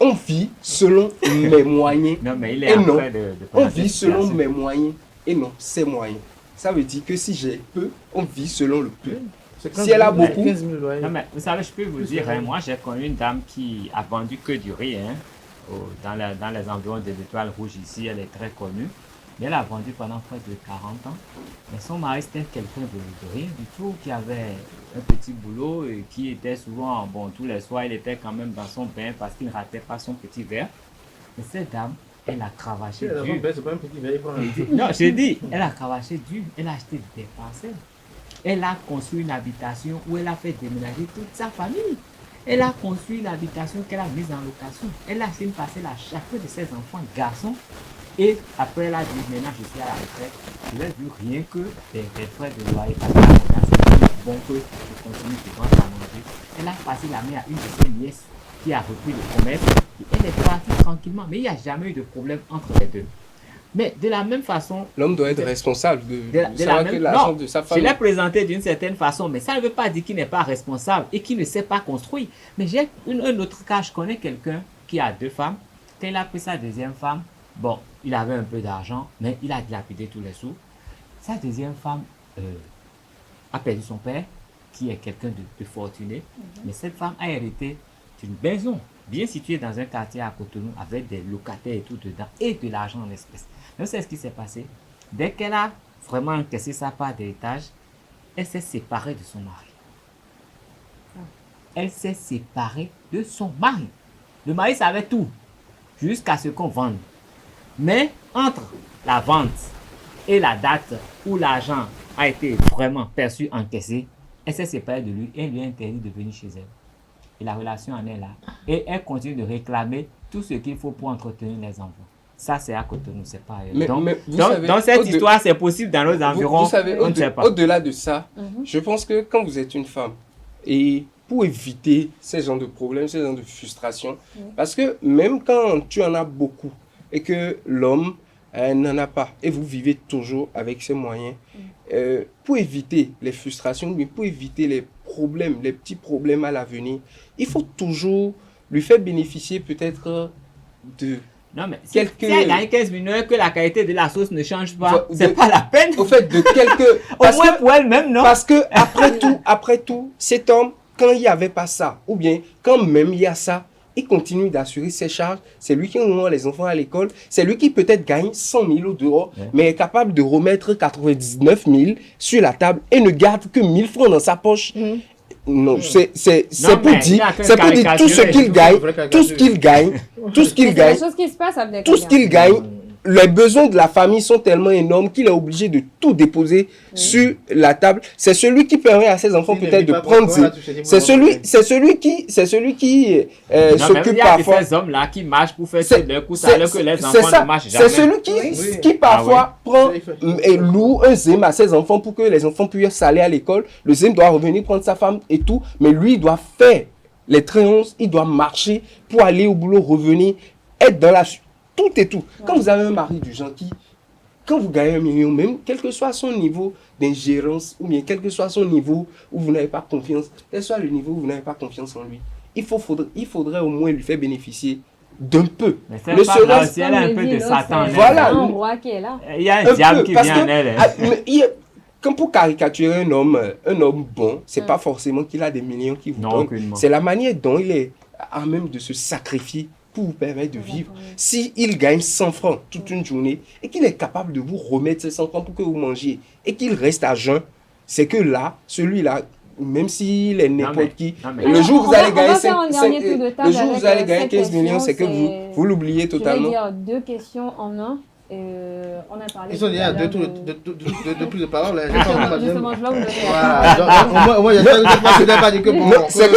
On vit selon mes moyens. Non, mais il est en train de on vit selon mes moyens et non ses moyens. Ça veut dire que si j'ai peu, on vit selon le peu. Si elle a beaucoup. Non, mais vous savez, je peux vous dire, moi j'ai connu une dame qui a vendu que du riz. Dans les environs des Étoiles Rouges ici, elle est très connue. Mais elle a vendu pendant près de 40 ans. Mais son mari, c'était quelqu'un de rien du tout, qui avait un petit boulot et qui était souvent, bon, tous les soirs, il était quand même dans son bain parce qu'il ne ratait pas son petit verre. Mais cette dame, elle a cravaché dur. C'est pas un petit verre, non, j'ai dit, elle a cravaché dur, elle a acheté des parcelles. Elle a construit une habitation où elle a fait déménager toute sa famille. Elle a construit l'habitation qu'elle a mise en location. Elle a acheté une parcelle à chacun de ses enfants garçons. Et après, elle a dit, maintenant je suis à la retraite. Je n'ai vu rien que des frais de loyer. Parce que c'est bon que je continue de prendre à manger. Elle a passé la main à une de ses nièces qui a repris le commerce. Et elle est partie tranquillement. Mais il n'y a jamais eu de problème entre les deux. Mais de la même façon... L'homme doit être responsable de savoir que l'argent de sa famille... Je l'ai présenté d'une certaine façon, mais ça ne veut pas dire qu'il n'est pas responsable et qu'il ne sait pas construire. Mais j'ai un autre cas, je connais quelqu'un qui a 2 femmes. Quand il a pris sa deuxième femme, bon, il avait un peu d'argent, mais il a dilapidé tous les sous. Sa deuxième femme a perdu son père, qui est quelqu'un de fortuné. Mais cette femme a hérité d'une maison bien située dans un quartier à Cotonou avec des locataires et tout dedans et de l'argent en espèces. Donc c'est ce qui s'est passé. Dès qu'elle a vraiment encaissé sa part d'héritage, elle s'est séparée de son mari. Elle s'est séparée de son mari. Le mari savait tout, jusqu'à ce qu'on vende. Mais entre la vente et la date où l'argent a été vraiment perçu, encaissé, elle s'est séparée de lui et lui a interdit de venir chez elle. Et la relation en est là. Et elle continue de réclamer tout ce qu'il faut pour entretenir les enfants. Ça, c'est à Cotonou, c'est pas ailleurs. Donc, cette histoire, c'est possible dans nos environs. Vous savez, au-delà de ça, je pense que quand vous êtes une femme, et pour éviter ces genres de problèmes, ces genres de frustrations, parce que même quand tu en as beaucoup, et que l'homme n'en a pas, et vous vivez toujours avec ses moyens, pour éviter les frustrations, mais pour éviter les problèmes, les petits problèmes à l'avenir, il faut toujours lui faire bénéficier peut-être de... Non, mais si elle gagne 15 millions que la qualité de la sauce ne change pas, c'est pas la peine. Au fait, de quelques... Au moins pour elle-même, non? Parce que après tout, cet homme, quand il n'y avait pas ça, ou bien quand même il y a ça, il continue d'assurer ses charges, c'est lui qui envoie les enfants à l'école, c'est lui qui peut-être gagne 100 000 au dehors, mais est capable de remettre 99 000 sur la table et ne garde que 1 000 francs dans sa poche. Non, c'est pour dire tout ce qu'il gagne, tout ce qu'il gagne, tout ce qu'il gagne, tout ce qu'il gagne. Les besoins de la famille sont tellement énormes qu'il est obligé de tout déposer sur la table. C'est celui qui permet à ses enfants peut-être de prendre. C'est celui qui s'occupe parfois. Il y a ces hommes-là qui marchent pour faire leur course alors que les enfants ne marchent jamais. C'est celui qui parfois prend et loue un zème à ses enfants pour que les enfants puissent aller à l'école. Le zème doit revenir prendre sa femme et tout, mais lui il doit faire les trains, il doit marcher pour aller au boulot, revenir, être dans la tout et tout. Quand vous avez un mari du genre qui, quand vous gagnez 1 million, même, quel que soit son niveau d'ingérence, ou bien quel que soit son niveau où vous n'avez pas confiance, quel que soit le niveau où vous n'avez pas confiance en lui, il faudrait au moins lui faire bénéficier d'un peu. Mais c'est pas là aussi, elle a un peu de Satan. Voilà. Il y a un diable qui vient en elle. Comme pour caricaturer un homme bon, c'est pas forcément qu'il a des millions qui vous donnent. C'est la manière dont il est à même de se sacrifier pour vous permettre de vivre. S'il gagne 100 francs toute une journée et qu'il est capable de vous remettre ces 100 francs pour que vous mangiez et qu'il reste à jeun, c'est que là, celui-là, même s'il est n'importe qui, le jour où vous allez gagner 15 millions, c'est que vous l'oubliez totalement. Je vais dire 2 questions en un. On a parlé. Ils sont déjà deux plus de paroles. Justement, je vais vous donner au moins, je n'ai pas dit que bon. C'est que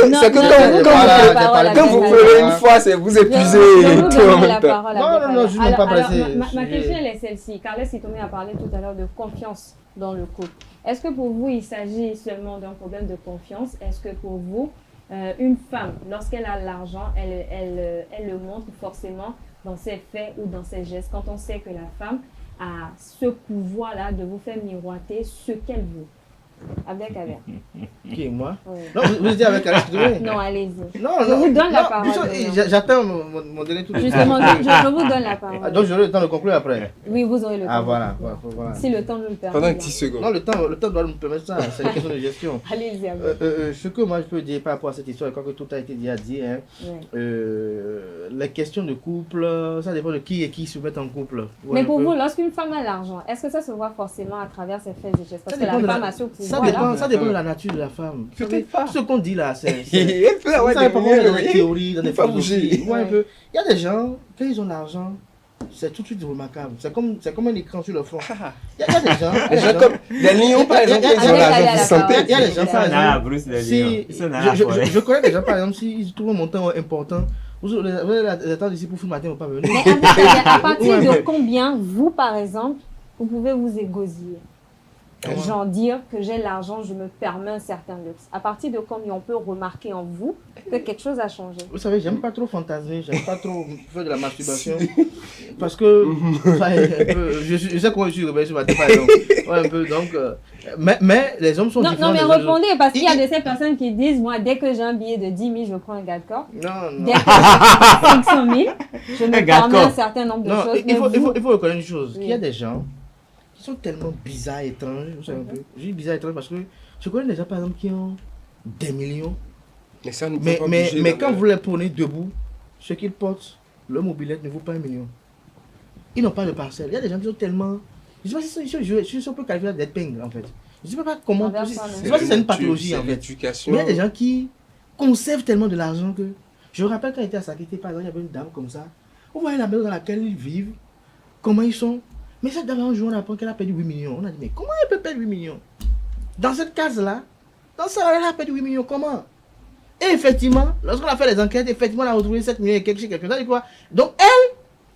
quand vous pleurez une fois, vous épuisez tout en même temps. Non, je ne suis pas pressé. Ma question est celle-ci. Carles Sitomé a parlé tout à l'heure de confiance dans le couple. Est-ce que pour vous, il s'agit seulement d'un problème de confiance? Est-ce que pour vous, une femme, lorsqu'elle a l'argent, elle le montre forcément dans ses faits ou dans ses gestes, quand on sait que la femme a ce pouvoir-là de vous faire miroiter ce qu'elle veut? Avec Albert. Qui, moi? Oui. Non, vous dites avec Alex. Non, allez-y. Non, je vous donne la parole. J'attends mon délai tout de suite. Justement, je vous donne la parole. Donc j'aurai le temps de conclure après. Oui, vous aurez le temps. Ah, voilà. Si le temps nous le permet. Pendant 10 secondes. Non, le temps doit nous permettre ça. C'est une question de gestion. Allez-y. Ce que moi je peux dire par rapport à cette histoire, je crois que tout a été déjà dit. Les questions de couple, ça dépend de qui et qui se met en couple. Mais pour vous, lorsqu'une femme a l'argent, est-ce que ça se voit forcément à travers ses faits et gestes? Parce que la femme a ce pouvoir. Ça dépend de la nature de la femme. Peut-être pas. Ce qu'on dit là, c'est. Elle peut avoir des théories, dans des philosophies. Il y a des gens, quand ils ont l'argent, c'est tout de suite remarquable. C'est comme un écran sur le front. Il y a des gens. Des lions, par exemple, qui ont l'argent, vous sentez. Il y a des gens, par exemple. Je connais des gens, par exemple, s'ils trouvent un montant important. Vous avez l'attendre ici pour le matin, on ne va pas venir. Mais à partir de combien, vous, par exemple, vous pouvez vous égosiller? Genre dire que j'ai l'argent, je me permets un certain luxe. À partir de combien on peut remarquer en vous que quelque chose a changé? Vous savez, j'aime pas trop fantasmer, j'aime pas trop faire de la masturbation. Parce que je sais comment je suis rebelle ce matin, par exemple. Ouais, un peu, donc, mais les hommes sont différents. Non, mais répondez, parce qu'il y a de ces personnes qui disent, moi, dès que j'ai un billet de 10 000, je prends un gars de corps. Non. Dès que j'ai 500 000, je me permets un certain nombre de choses. Il faut reconnaître une chose, qu'il y a des gens qui sont tellement bizarres et étranges. Vous savez un peu. Je dis bizarres et étranges parce que je connais des gens, par exemple, qui ont des millions. Mais quand vous les prenez debout, ce qu'ils portent, leur mobilette ne vaut pas 1 million. Ils n'ont pas de parcelle. Il y a des gens qui sont tellement... Je ne sais pas si on peut qualifier d'être pingres, en fait. Je ne sais pas comment... Je ne sais pas si c'est une pathologie, en fait. Mais il y a des gens qui conservent tellement de l'argent que... Je me rappelle quand j'étais à Sakité, par exemple, il y avait une dame comme ça. Vous voyez la maison dans laquelle ils vivent, comment ils sont. Mais cette dame, un jour, on apprend qu'elle a perdu 8 millions. On a dit, mais comment elle peut perdre 8 millions? Dans cette case-là, dans ça, elle a perdu 8 millions, comment? Et effectivement, lorsqu'on a fait les enquêtes, effectivement, on a retrouvé 7 millions et quelques chez quelqu'un. Quoi? Donc,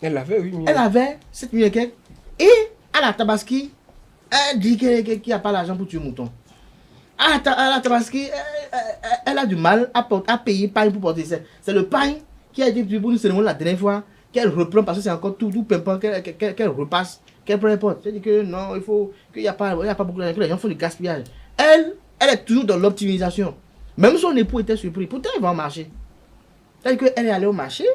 elle avait 8 millions. Elle avait 7 millions et quelques. Et à la Tabaski, elle dit qu'il n'y a pas l'argent pour tuer le mouton. À la Tabaski, elle a du mal à payer pain pour porter ça. C'est le pain qui a été tué pour une cérémonie la dernière fois, qu'elle reprend parce que c'est encore tout pimpant, qu'elle repasse, qu'elle prend les potes. Elle dit que non, il faut qu'il n'y a pas beaucoup d'argent, que les gens font du gaspillage. Elle est toujours dans l'optimisation. Même son époux était surpris. Pourtant, il va au marché. C'est-à-dire qu'elle est allée au marché,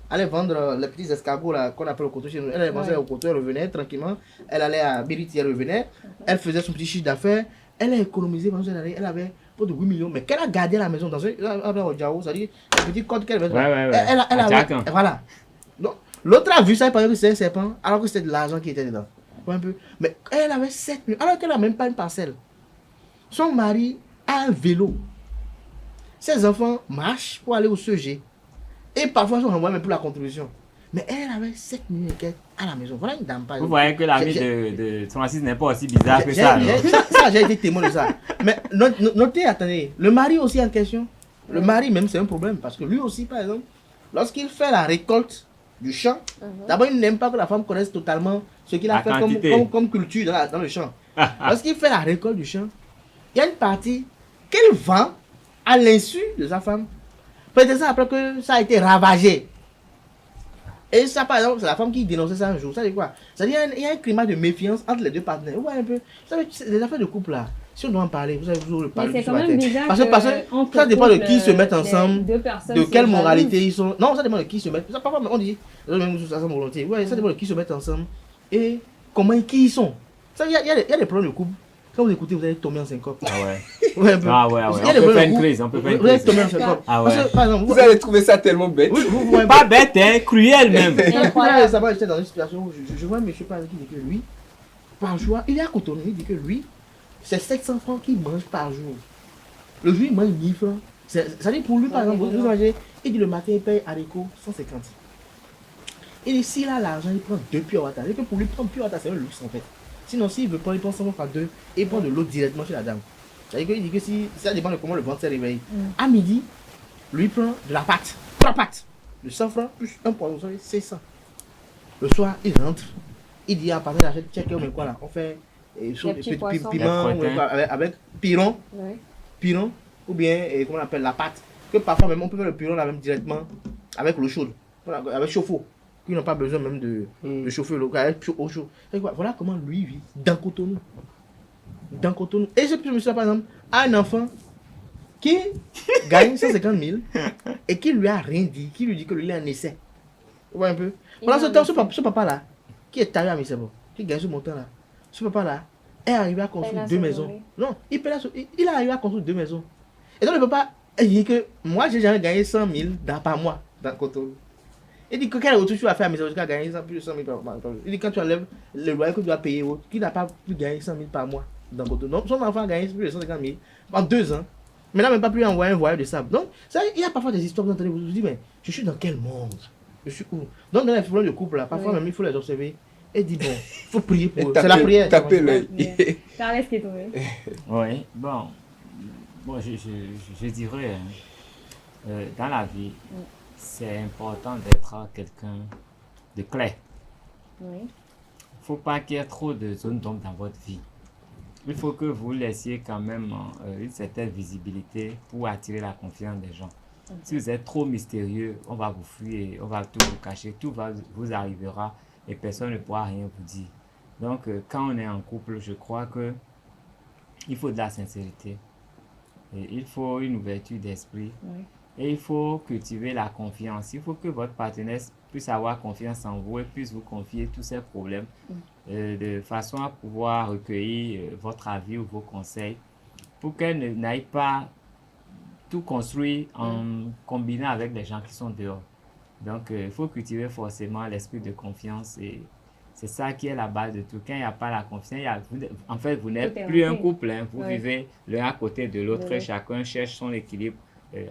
allait vendre les petits escargots qu'on appelle au coteau chez nous. Elle allait manger au coteau, elle revenait tranquillement. Elle allait à Biriti, elle revenait. Elle faisait son petit chiffre d'affaires. Elle a économisé pendant cette année. Elle avait pour de 8 millions, mais qu'elle a gardé à la maison dans un c'est-à-dire le petit code qu'elle avait. Voilà. Donc, l'autre a vu ça, il pensait que c'était un serpent, alors que c'était de l'argent qui était dedans. Un peu. Mais elle avait 7 millions, alors qu'elle n'a même pas une parcelle. Son mari a un vélo. Ses enfants marchent pour aller au CG. Et parfois, ils sont renvoyés même pour la contribution. Mais elle avait 7 millions à la maison. Voilà une dame. Vous voyez que l'ami de Francis n'est pas aussi bizarre que ça. Ça, j'ai été témoin de ça. Mais notez, attendez, le mari aussi en question. Le mari même, c'est un problème. Parce que lui aussi, par exemple, lorsqu'il fait la récolte du champ, d'abord, il n'aime pas que la femme connaisse totalement ce qu'il a fait comme culture dans le champ. Lorsqu'il fait la récolte du champ, il y a une partie qu'elle vend à l'insu de sa femme. Peut-être ça après que ça a été ravagé. Et ça, par exemple, c'est la femme qui dénonçait ça un jour. Ça dit quoi? Ça dit qu'il y a un climat de méfiance entre les deux partenaires. Vous voyez un peu. Vous savez, les affaires de couple là, si on doit en parler, vous savez, vous le parlez. C'est quand même bizarre. Parce que ça dépend de qui se mettent ensemble, de quelle moralité ils sont. Non, ça dépend de qui se mettent. Ça, parfois, on dit, même ça volonté. Ouais, ça dépend de qui se mettent ensemble et comment qui ils sont. Il y a des problèmes de couple. Quand vous écoutez, vous allez tomber en syncope. Ah ouais. Ah ouais. On peut faire une crise. Vous allez tomber en syncope. Ah ouais. Par exemple, vous allez trouver ça tellement bête. Pas bête, hein, cruel même. Ça va, j'étais dans une situation où je vois un monsieur par exemple qui dit que lui, par jour, il est à Cotonou, il dit que lui, c'est 700 francs qu'il mange par jour. Le jour, il mange 1000 francs. Ça dit pour lui, par exemple, vous imaginez, il dit le matin, il paye haricot 150. Il dit s'il a l'argent, il prend 2 pure water. Et que pour lui, prendre pure water, c'est un luxe en fait. Sinon, s'il veut prendre, il prend 100 francs 2 et il prend de l'eau directement chez la dame. C'est-à-dire qu'il dit que si ça dépend de comment le ventre s'est réveillé. À midi, lui prend de la pâte. La pâte. De 100 francs plus un poisson, c'est ça. Le soir, il rentre. Il dit à partir de la check ou quoi là. On fait piment avec piron. Piron. Ou bien, comment on appelle, la pâte. Que parfois même, on peut faire le piron là même directement avec l'eau chaude. Avec chauffe-eau. Ils n'ont pas besoin même de chauffer l'eau, au chaud. Voilà comment lui vit dans Cotonou. Dans Cotonou. Et ce monsieur, par exemple, a un enfant qui gagne 150 000 et qui lui a rien dit, qui lui dit que lui est un essai. Vous voyez un peu? Pendant ce temps, ce papa-là, qui est taillé à Missebo, qui gagne ce montant-là, ce papa-là est arrivé à construire 2 maisons. Non, il est arrivé à construire 2 maisons. Et donc le papa, il dit que moi, j'ai jamais gagné 100 000 par mois dans Cotonou. Il dit que quel retour tu vas faire à mes avocats gagner plus de 100 000 par mois. Il dit quand tu enlèves le loyer que tu dois payer, qui n'a pas pu gagner 100 000 par mois dans Cotonou. Son enfant a gagné plus de 150 000 en 2 ans. Maintenant, même pas plus envoyer un voyage de sable. Donc, ça, il y a parfois des histoires que vous entendez, vous vous dites, mais je suis dans quel monde? Je suis où? Donc, dans les problèmes de couple, là, parfois même, il faut les observer et dire, bon, il faut prier pour eux. C'est la prière. Taper l'œil. Carles qui est tombé. Oui, bon, je dirais, dans la vie, c'est important d'être quelqu'un de clair. Il ne faut pas qu'il y ait trop de zones d'ombre dans votre vie. Il faut que vous laissiez quand même une certaine visibilité pour attirer la confiance des gens. Si vous êtes trop mystérieux, on va vous fuir, on va tout vous cacher, tout vous arrivera et personne ne pourra rien vous dire. Donc, quand on est en couple, je crois que il faut de la sincérité. Et il faut une ouverture d'esprit. Et il faut cultiver la confiance. Il faut que votre partenaire puisse avoir confiance en vous et puisse vous confier tous ses problèmes de façon à pouvoir recueillir votre avis ou vos conseils pour qu'elle n'aille pas tout construire en combinant avec les gens qui sont dehors. Donc, il faut cultiver forcément l'esprit de confiance et c'est ça qui est la base de tout. Quand il n'y a pas la confiance, en fait, vous n'êtes plus un couple. Hein, vous vivez l'un à côté de l'autre. Chacun cherche son équilibre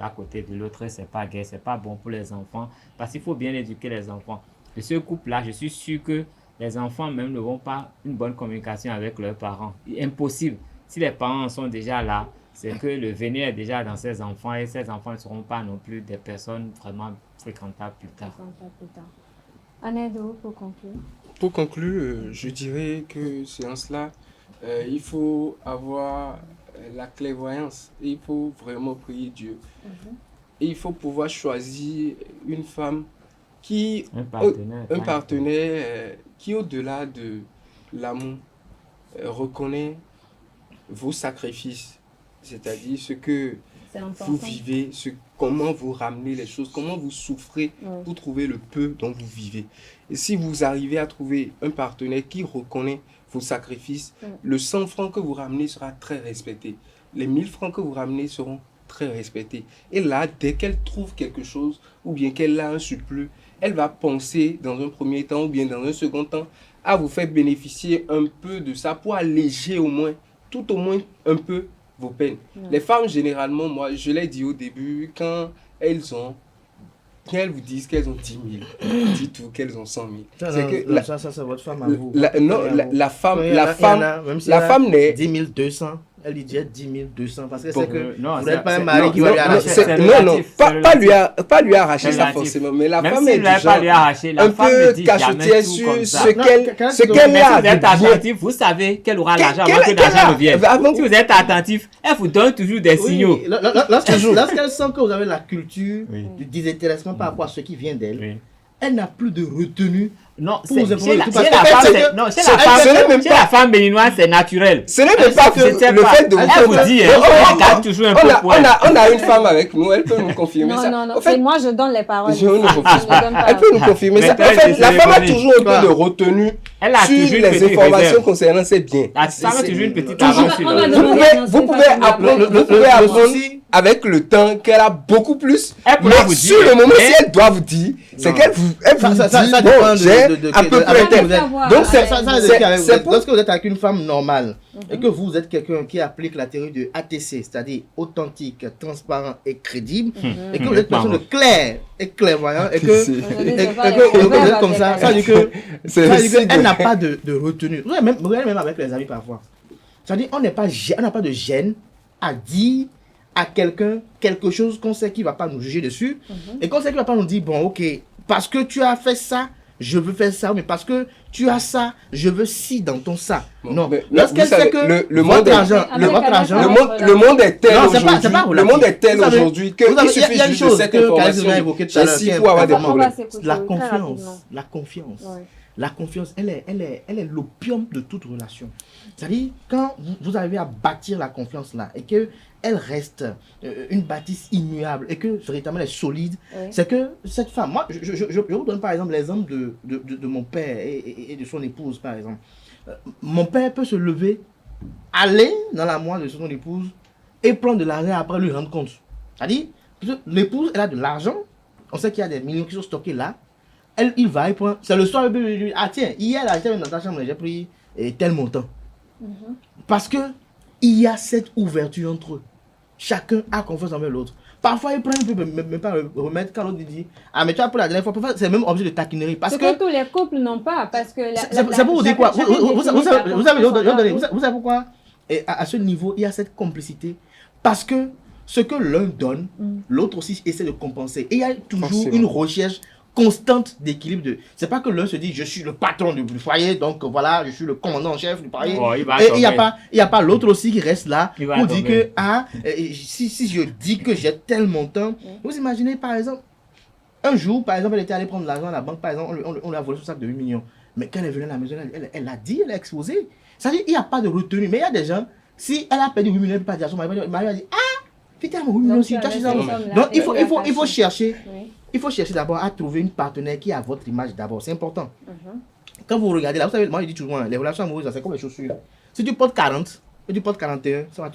à côté de l'autre. C'est pas gai, c'est pas bon pour les enfants. Parce qu'il faut bien éduquer les enfants. Et ce couple-là, je suis sûr que les enfants même ne vont pas une bonne communication avec leurs parents. Impossible. Si les parents sont déjà là, c'est que le venir est déjà dans ces enfants et ces enfants ne seront pas non plus des personnes vraiment fréquentables plus tard. Anedo, pour conclure. Pour conclure, je dirais que c'est en cela, il faut avoir la clairvoyance. Il faut vraiment prier Dieu. Et il faut pouvoir choisir une femme qui... Un partenaire qui, au-delà de l'amour, reconnaît vos sacrifices. C'est-à-dire ce que vous vivez, comment vous ramenez les choses, comment vous souffrez pour trouver le peu dont vous vivez. Et si vous arrivez à trouver un partenaire qui reconnaît vos sacrifices, le 100 francs que vous ramenez sera très respecté. les 1000 francs que vous ramenez seront très respectés. Et là, dès qu'elle trouve quelque chose ou bien qu'elle a un surplus, elle va penser dans un premier temps ou bien dans un second temps à vous faire bénéficier un peu de ça pour alléger tout au moins un peu vos peines. Les femmes, généralement, moi, je l'ai dit au début, quand elles vous disent qu'elles ont 10 000, dites-vous qu'elles ont 100 000. Ça, c'est votre femme à vous. La femme n'est... 10 200. Elle lui dit 10 200 parce que bon, c'est que non, vous n'êtes pas un mari qui va lui arracher. Pas lui arracher ça forcément, mais la femme est déjà un peu cachotière sur ce qu'elle a. Si vous êtes attentif, vous savez qu'elle aura l'argent avant que l'argent ne vienne. Si vous êtes attentif, elle vous donne toujours des signaux. Lorsqu'elle sent que vous avez la culture du désintéressement par rapport à ce qui vient d'elle, elle n'a plus de retenue. Non, chez la femme béninoise, c'est naturel. Ce n'est même pas le fait de vous dire. On a une femme avec nous, elle peut nous confirmer ça. Non, c'est moi, je donne les paroles. Elle peut nous confirmer ça. En fait, la femme a toujours un peu de retenue sur les informations concernant ses biens. La femme a toujours une petite avance. Vous pouvez apprendre avec le temps qu'elle a beaucoup plus. Mais sur le moment, si elle doit vous dire, c'est qu'elle vous dit, bon, j'ai à peu près tel. Donc, c'est lorsque vous êtes avec une femme normale et que vous êtes quelqu'un qui applique la théorie de ATC, c'est-à-dire authentique, transparent et crédible, et que vous êtes une personne claire et clairvoyant, et que vous êtes comme ça, ça veut dire qu'elle n'a pas de retenue. Regardez même avec les amis parfois. C'est-à-dire on n'a pas de gêne à dire à quelqu'un quelque chose qu'on sait qu'il ne va pas nous juger dessus, et qu'on sait qu'il ne va pas nous dire, bon, ok, parce que tu as fait ça, je veux faire ça, mais parce que tu as ça, je veux ci dans ton ça. Bon, non, lorsqu'elle sait que le monde est tel aujourd'hui, le monde est tel aujourd'hui que il suffit juste de cette information. La confiance, elle est l'opium de toute relation. C'est-à-dire, quand vous arrivez à bâtir la confiance là, et qu'elle reste une bâtisse immuable, et que véritablement elle est solide, c'est que cette femme, moi, je vous donne par exemple l'exemple de mon père et de son épouse, par exemple. Mon père peut se lever, aller dans la moelle de son épouse, et prendre de l'argent après lui rendre compte. C'est-à-dire, l'épouse, elle a de l'argent, on sait qu'il y a des millions qui sont stockés là, il va, il prend, c'est le soir, il dit, ah tiens, hier, là, j'étais dans ta chambre, j'ai pris tel montant. Parce que il y a cette ouverture entre eux. Chacun a confiance envers l'autre. Parfois, il prend un peu, même pas remettre, quand l'autre dit, ah mais tu as pris la dernière fois, parfois, c'est le même objet de taquinerie. Parce que tous les couples n'ont pas, parce que... C'est pour vous dire quoi, vous savez pourquoi? Et à ce niveau, il y a cette complicité. Parce que ce que l'un donne, l'autre aussi essaie de compenser. Et il y a toujours une recherche constante d'équilibre. C'est pas que l'un se dit je suis le patron du foyer, donc voilà, je suis le commandant en chef du foyer. Et il n'y a pas l'autre aussi qui reste là pour dire que si je dis que j'ai tel montant, vous imaginez par exemple, un jour par exemple elle était allée prendre l'argent à la banque, par exemple on lui a volé son sac de 8 millions. Mais quand elle est venue à la maison, elle a dit, elle a exposé. C'est-à-dire il n'y a pas de retenue. Mais il y a des gens, si elle a perdu 8 millions, elle ne peut pas dire à son mari, il a dit ah putain, 8 millions aussi, toi, donc il faut chercher. Il faut chercher d'abord à trouver une partenaire qui a votre image d'abord. C'est important. Quand vous regardez là, vous savez, moi je dis toujours, les relations amoureuses, c'est comme les chaussures. Si tu portes 40 et tu portes 41, ça va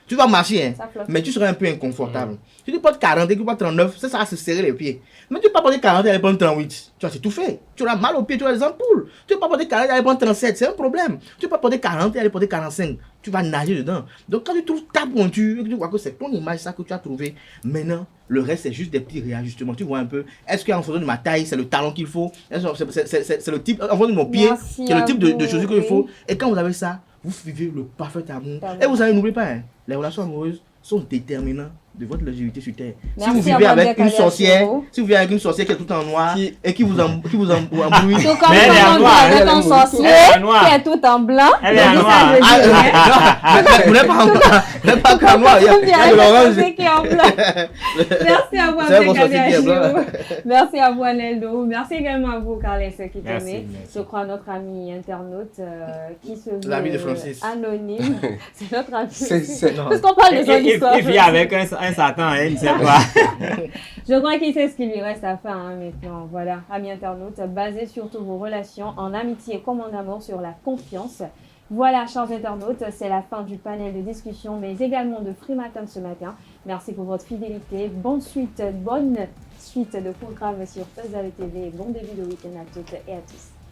tu vas marcher, hein, mais tu seras un peu inconfortable. Si tu portes 40 et que tu portes 39, ça va se serrer les pieds. Mais tu ne peux pas porter 40 et aller prendre 38. Tu vois, c'est tout fait. Tu auras mal aux pieds, tu auras des ampoules. Tu ne peux pas porter 40 et aller prendre 37, c'est un problème. Tu ne peux pas porter 40 et aller porter 45. Tu vas nager dedans. Donc quand tu trouves ta pointure et que tu vois que c'est ton image, ça que tu as trouvé, maintenant, le reste, c'est juste des petits réajustements. Tu vois un peu, est-ce qu'en fonction de ma taille, c'est le talon qu'il faut? C'est le type, en fonction de mon pied, c'est le type de chaussures qu'il faut. Et quand vous avez ça, vous vivez le parfait amour. Et vous savez, n'oubliez pas, hein, les relations amoureuses sont déterminantes de votre longévité sur Terre. Si vous vivez avec une sorcière, qui est tout en noir et qui vous embrouille. Tout comme avec un sorcier qui est tout en blanc. Elle est en noir. Vous n'êtes pas en noir. Vous n'êtes pas en noir. Il y a de l'orange. Qui est en blanc. Merci à vous, merci à vous, Aneldo. Merci également à vous, Carles, qui tenez. Je crois notre ami internaute qui se veut anonyme. C'est notre ami. Parce qu'on parle de son histoire. Il vit avec un Satan, hein, il ne sait pas. Je crois qu'il sait ce qu'il lui reste à faire hein, maintenant. Voilà, amis internautes, basez surtout vos relations en amitié comme en amour sur la confiance. Voilà, chers internautes, c'est la fin du panel de discussion, mais également de Freematin ce matin. Merci pour votre fidélité. Bonne suite de programmes sur Euzale TV. Bon début de week-end à toutes et à tous.